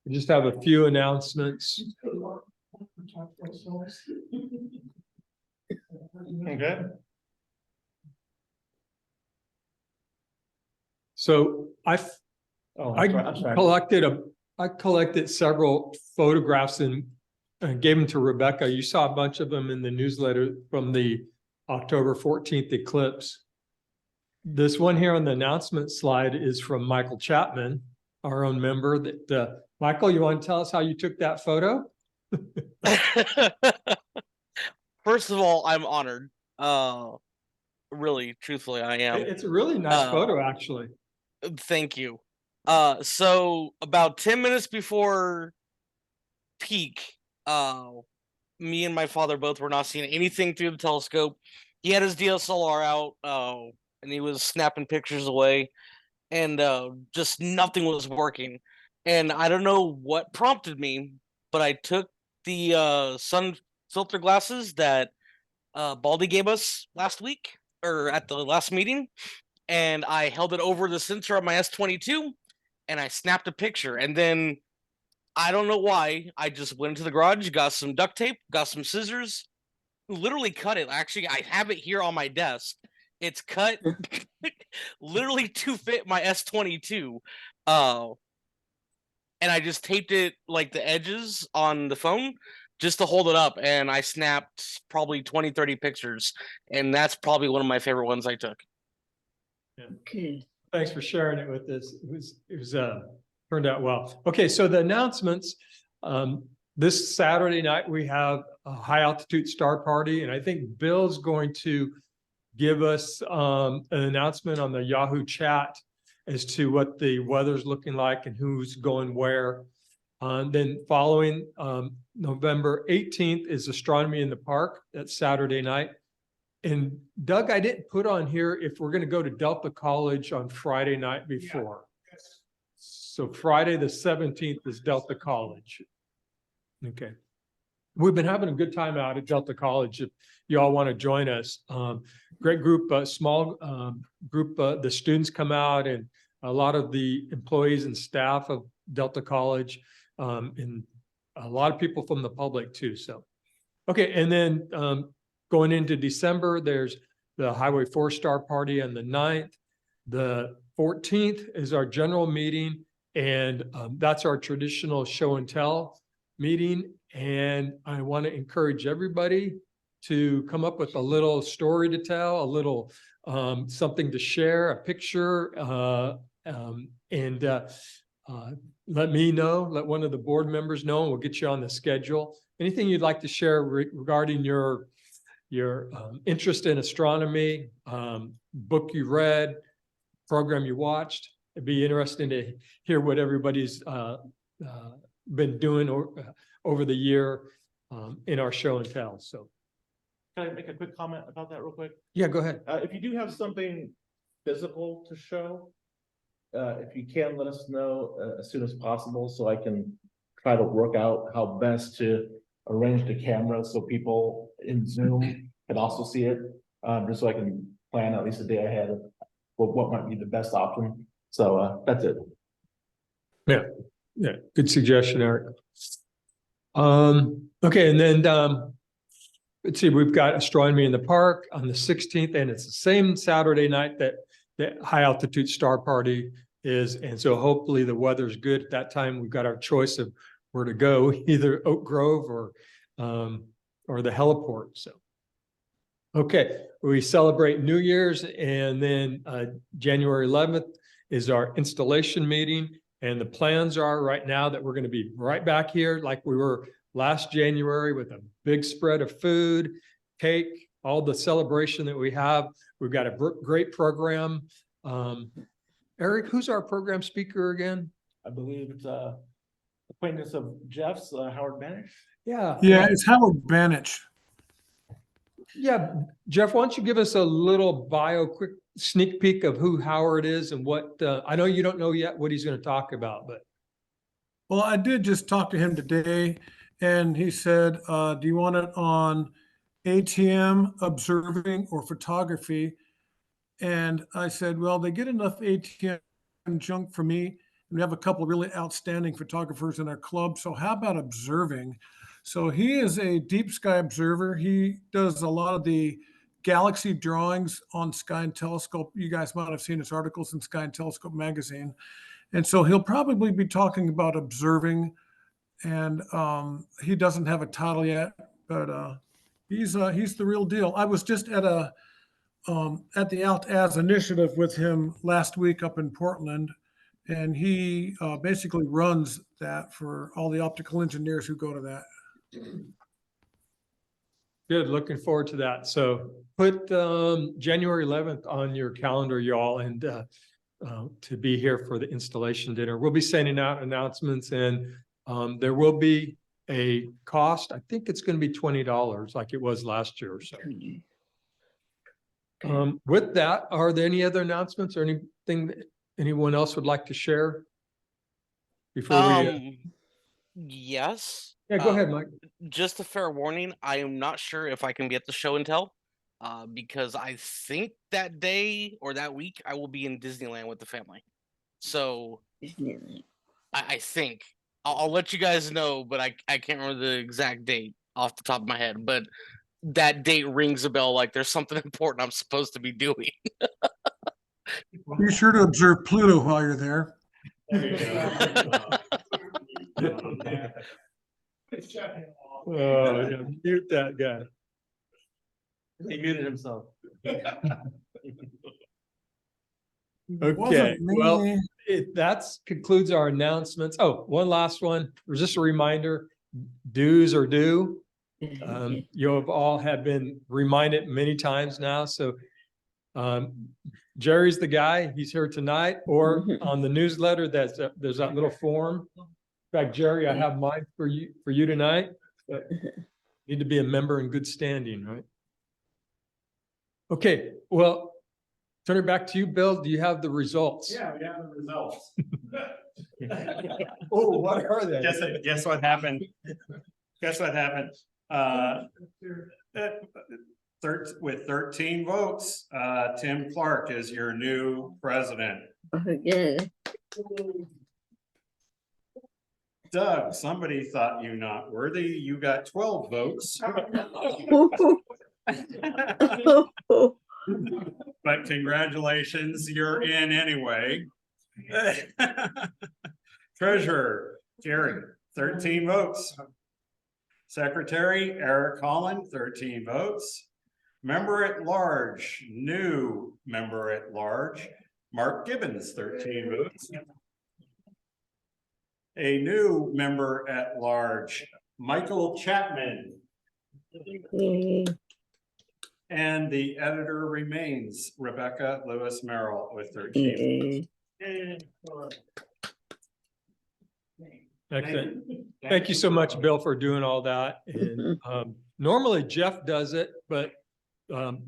We just have a few announcements. Okay. So I collected several photographs and gave them to Rebecca. You saw a bunch of them in the newsletter from the October 14th eclipse. This one here on the announcement slide is from Michael Chapman, our own member. That Michael, you want to tell us how you took that photo? First of all, I'm honored. Really, truthfully, I am. It's a really nice photo, actually. Thank you. So about 10 minutes before peak, me and my father both were not seeing anything through the telescope. He had his DSLR out, and he was snapping pictures away, and just nothing was working. And I don't know what prompted me, but I took the sun filter glasses that Baldy gave us last week, or at the last meeting, and I held it over the sensor on my S22, and I snapped a picture. And then I don't know why, I just went into the garage, got some duct tape, got some scissors, literally cut it. Actually, I have it here on my desk. It's cut literally to fit my S22. And I just taped it like the edges on the phone just to hold it up. And I snapped probably 20, 30 pictures. And that's probably one of my favorite ones I took. Yeah. Okay. Thanks for sharing it with us. It was turned out well. Okay, so the announcements. This Saturday night we have a high altitude star party, and I think Bill's going to give us an announcement on the Yahoo chat as to what the weather's looking like and who's going where. Then following November 18th is Astronomy in the Park. That's Saturday night. And Doug, I didn't put on here if we're going to go to Delta College on Friday night before. Yeah. So Friday the 17th is Delta College. Okay. We've been having a good time out at Delta College. If you all want to join us, great group, small group. The students come out, and a lot of the employees and staff of Delta College, and a lot of people from the public too. So, okay. And then going into December, there's the Highway 4-star party on the 9th. The 14th is our general meeting, and that's our traditional show and tell meeting. And I want to encourage everybody to come up with a little story to tell, a little something to share, a picture, and let me know, let one of the board members know, and we'll get you on the schedule. Anything you'd like to share regarding your interest in astronomy, book you read, program you watched. It'd be interesting to hear what everybody's been doing over the year in our show and tell. So, Can I make a quick comment about that real quick? yeah, go ahead. If you do have something physical to show, if you can let us know as soon as possible, so I can try to work out how best to arrange the camera so people in Zoom can also see it, just so I can plan at least a day ahead of what might be the best option. So that's it. Yeah, good suggestion, Eric. Okay, and then let's see, we've got astronomy in the park on the 16th, and it's the same Saturday night that the high altitude star party is. And so hopefully the weather's good at that time. We've got our choice of where to go, either Oak Grove or the heliport. So, okay, we celebrate New Year's, and then January 11th is our installation meeting. And the plans are right now that we're going to be right back here like we were last January with a big spread of food, cake, all the celebration that we have. We've got a great program. Eric, who's our program speaker again? I believe it's acquaintance of Jeff's, Howard Banish. Yeah. Yeah, it's Howard Banich. Yeah, Jeff, why don't you give us a little quick sneak peek of who Howard is and what, I know you don't know yet what he's going to talk about, but. Well, I did just talk to him today, and he said, do you want it on ATM, observing, or photography? And I said, well, they get enough ATM junk for me. And we have a couple of really outstanding photographers in our club. So how about observing? So he is a deep sky observer. He does a lot of the galaxy drawings on Sky and Telescope. You guys might have seen his articles in Sky and Telescope magazine. And so he'll probably be talking about observing. And he doesn't have a title yet, but he's the real deal. I was just at the Out-As initiative with him last week up in Portland, and he basically runs that for all the optical engineers who go to that. Good, looking forward to that. So put January 11th on your calendar, y'all, and to be here for the installation dinner. We'll be sending out announcements, and there will be a cost. I think it's going to be $20 like it was last year. So with that, are there any other announcements or anything that anyone else would like to share before we? Yes. Yeah, go ahead, Mike. Just a fair warning, I am not sure if I can be at the show and tell, because I think that day or that week I will be in Disneyland with the family. So I think I'll let you guys know, but I can't remember the exact date off the top of my head. But that date rings a bell, like there's something important I'm supposed to be doing. Be sure to observe Pluto while you're there. Oh, yeah, mute that guy. He muted himself. Okay, well, that concludes our announcements. Oh, one last one. There's just a reminder, dues are due. You have all have been reminded many times now. So Jerry's the guy, he's here tonight, or on the newsletter, there's that little form. In fact, Jerry, I have mine for you tonight. But need to be a member in good standing, right? Okay, well, turn it back to you, Bill. Do you have the results? Yeah, we have the results. Oh, what are they? Guess what happened? Guess what happened? With 13 votes, Tim Clark is your new president. Yeah. Doug, somebody thought you not worthy. You got 12 votes. But congratulations, you're in anyway. Treasurer, Jerry, 13 votes. Secretary, Eric Holland, 13 votes. Member at large, new member at large, Mark Gibbons, 13 votes. A new member at large, Michael Chapman. And the editor remains Rebecca Lewis Merrill with her achievement. Excellent. Thank you so much, Bill, for doing all that. And normally Jeff does it, but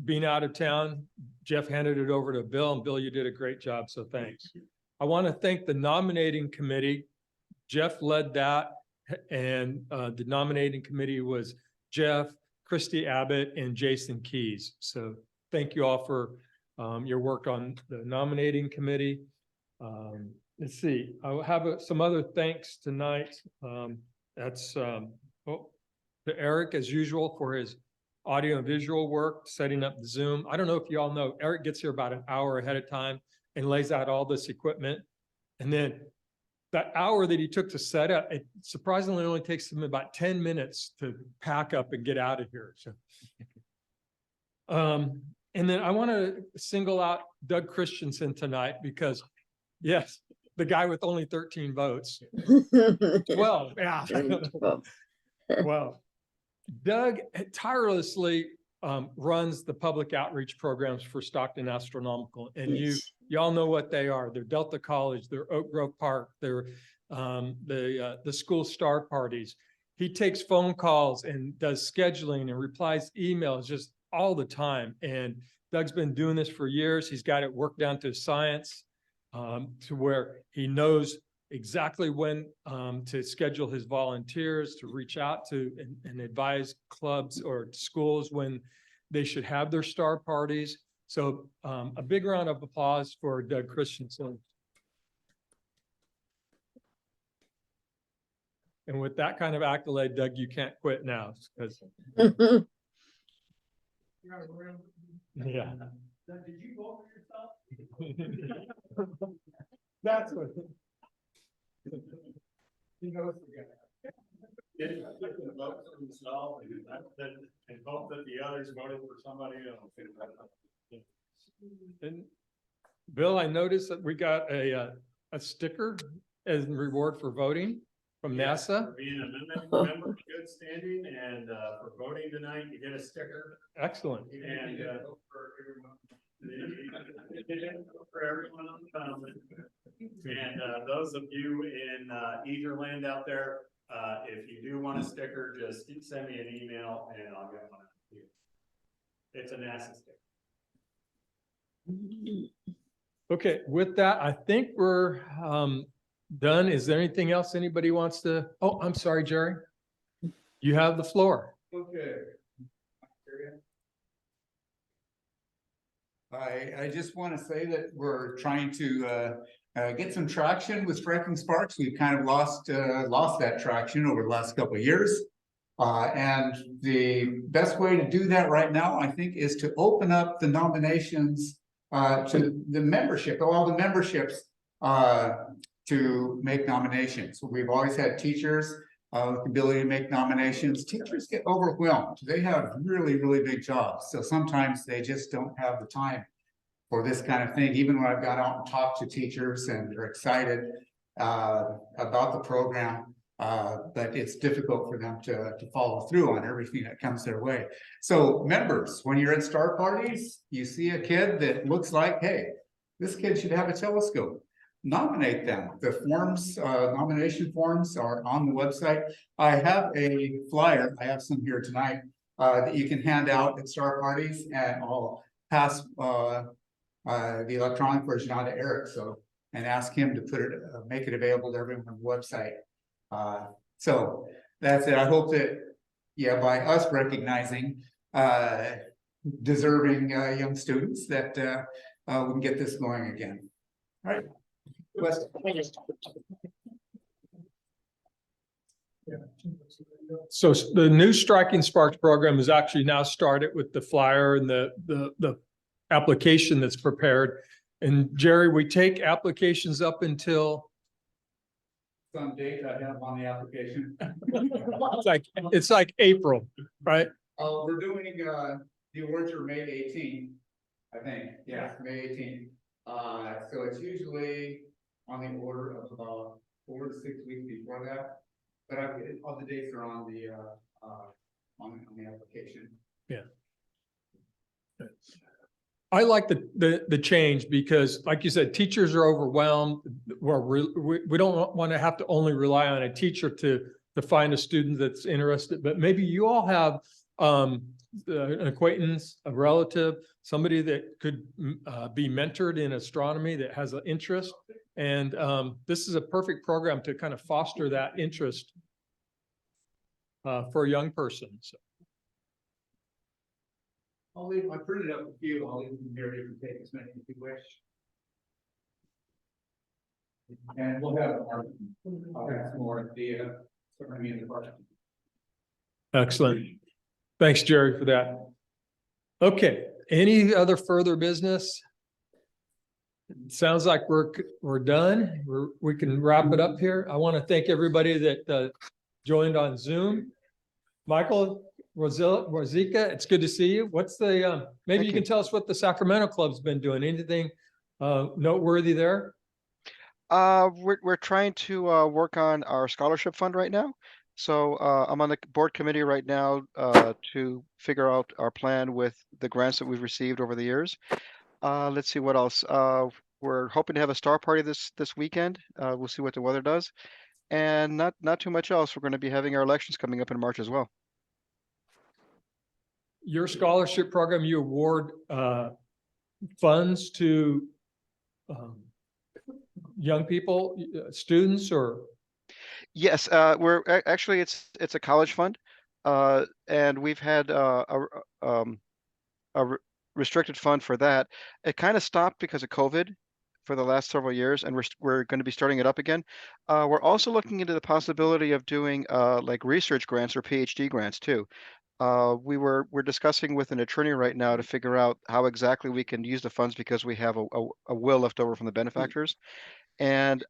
being out of town, Jeff handed it over to Bill, and Bill, you did a great job, so thanks. I want to thank the nominating committee. Jeff led that, and the nominating committee was Jeff, Christy Abbott, and Jason Keys. So thank you all for your work on the nominating committee. Let's see, I'll have some other thanks tonight. That's to Eric, as usual, for his audio and visual work, setting up the Zoom. I don't know if you all know, Eric gets here about an hour ahead of time and lays out all this equipment. And then that hour that he took to set up, it surprisingly only takes him about 10 minutes to pack up and get out of here. So, and then I want to single out Doug Christensen tonight because, yes, the guy with only 13 votes. 12, yeah. Well, Doug tirelessly runs the public outreach programs for Stockton Astronomical, and you all know what they are. They're Delta College, they're Oak Grove Park, they're the school star parties. He takes phone calls and does scheduling and replies emails just all the time. And Doug's been doing this for years. He's got it worked down to science, to where he knows exactly when to schedule his volunteers, to reach out to and advise clubs or schools when they should have their star parties. So a big round of applause for Doug Christensen. And with that kind of accolade, Doug, you can't quit now. Because yeah. Did you vote for yourself? That's what. He knows Didn't vote for himself and hope that the others voted for somebody else. And Bill, I noticed that we got a sticker as reward for voting from NASA. For being a member of good standing and for voting tonight, you get a sticker. Excellent. And for everyone on the panel. And those of you in Etherland out there, if you do want a sticker, just send me an email and I'll get one out to you. It's a NASA sticker. Okay, with that, I think we're done. Is there anything else anybody wants to? Oh, I'm sorry, Jerry. You have the floor. Okay. I just want to say that we're trying to get some traction with Striking Sparks. We've kind of lost that traction over the last couple of years. And the best way to do that right now, I think, is to open up the nominations to the membership, all the memberships to make nominations. We've always had teachers with the ability to make nominations. Teachers get overwhelmed. They have really, really big jobs. So sometimes they just don't have the time for this kind of thing. Even when I've gone out and talked to teachers and they're excited about the program, but it's difficult for them to follow through on everything that comes their way. So members, when you're at star parties, you see a kid that looks like, hey, this kid should have a telescope. Nominate them. The forms, nomination forms are on the website. I have a flyer, I have some here tonight, that you can hand out at star parties, and I'll pass the electronic version on to Eric, so, and ask him to put it, make it available to everyone on the website. So that's it. I hope that, yeah, by us recognizing deserving young students, that we can get this going again. All right. So the new Striking Sparks program is actually now started with the flyer and the application that's prepared. And Jerry, we take applications up until Some date I have on the application. it's like April, right? We're doing the awards are May 18th, I think. Yes, May 18th. So it's usually on the order of about 4 to 6 weeks before that. But all the dates are on the application. Yeah. I like the change because like you said, teachers are overwhelmed. We don't want to have to only rely on a teacher to find a student that's interested, but maybe you all have an acquaintance, a relative, somebody that could be mentored in astronomy that has an interest. And this is a perfect program to kind of foster that interest for a young person. So. I printed up a few, I'll leave them here, you can take as many as you wish. And we'll have, I'll have some more at the, certainly in the budget. Excellent. Thanks, Jerry, for that. Okay, any other further business? Sounds like we're done. We can wrap it up here. I want to thank everybody that joined on Zoom. Michael, Rosika, it's good to see you. What's the, maybe Thank you can you. tell us what the Sacramento Club's been doing. Anything noteworthy there? We're trying to work on our scholarship fund right now. So I'm on the board committee right now to figure out our plan with the grants that we've received over the years. Let's see what else. We're hoping to have a star party this weekend. We'll see what the weather does, and not too much else. We're going to be having our elections coming up in March as well. Your scholarship program, you award funds to young people, students, or? Yes, actually it's a college fund, and we've had a restricted fund for that. It kind of stopped because of COVID for the last several years, and we're going to be starting it up again. We're also looking into the possibility of doing like research grants or PhD grants too. We're discussing with an attorney right now to figure out how exactly we can use the funds because we have a will left over from the benefactors, and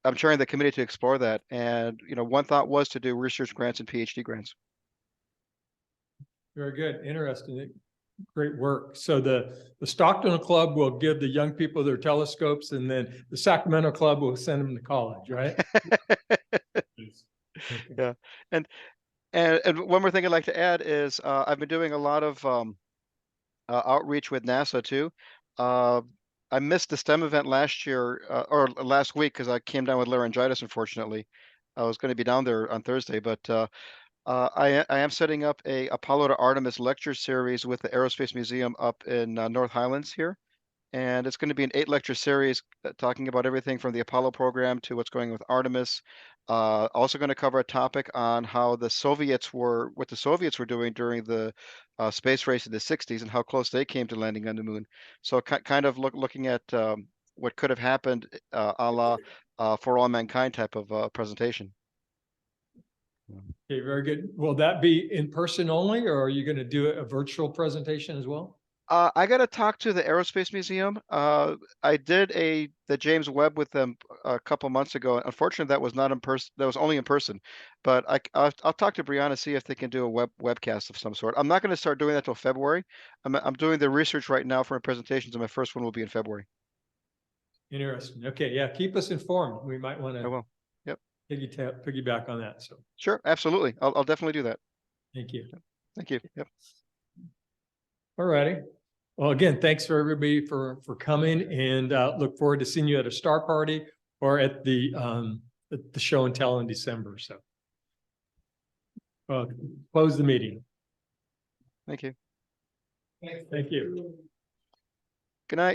I'm chairing the committee to explore that. And one thought was to do research grants and PhD grants. Very good. Interesting. Great work. So the Stockton Club will give the young people their telescopes, and then the Sacramento Club will send them to college, right? Okay. Yeah, and one more thing I'd like to add is I've been doing a lot of outreach with NASA too. I missed the STEM event last year or last week because I came down with laryngitis. Unfortunately, I was going to be down there on Thursday, but I am setting up a Apollo to Artemis lecture series with the Aerospace Museum up in North Highlands here. And it's going to be an 8-lecture series talking about everything from the Apollo program to what's going with Artemis. Also going to cover a topic on how what the Soviets were doing during the space race in the 60s and how close they came to landing on the moon. So kind of looking at what could have happened a la For All Mankind type of presentation. Okay, very good. Will that be in person only, or are you going to do a virtual presentation as well? I got to talk to the Aerospace Museum. I did the James Webb with them a couple months ago. Unfortunately, that was not in person. That was only in person. But I'll talk to Brianna, see if they can do a webcast of some sort. I'm not going to start doing that till February. I'm doing the research right now for my presentations, and my first one will be in February. Interesting. Okay, yeah, keep us informed. We might want I to will. Yep. piggyback on that. So Sure, absolutely. I'll definitely do that. thank you. Thank you. Yep. All righty. Well, again, thanks for everybody for coming, and look forward to seeing you at a star party or at the show and tell in December. So close the meeting. Thank you. Thank you. Good night.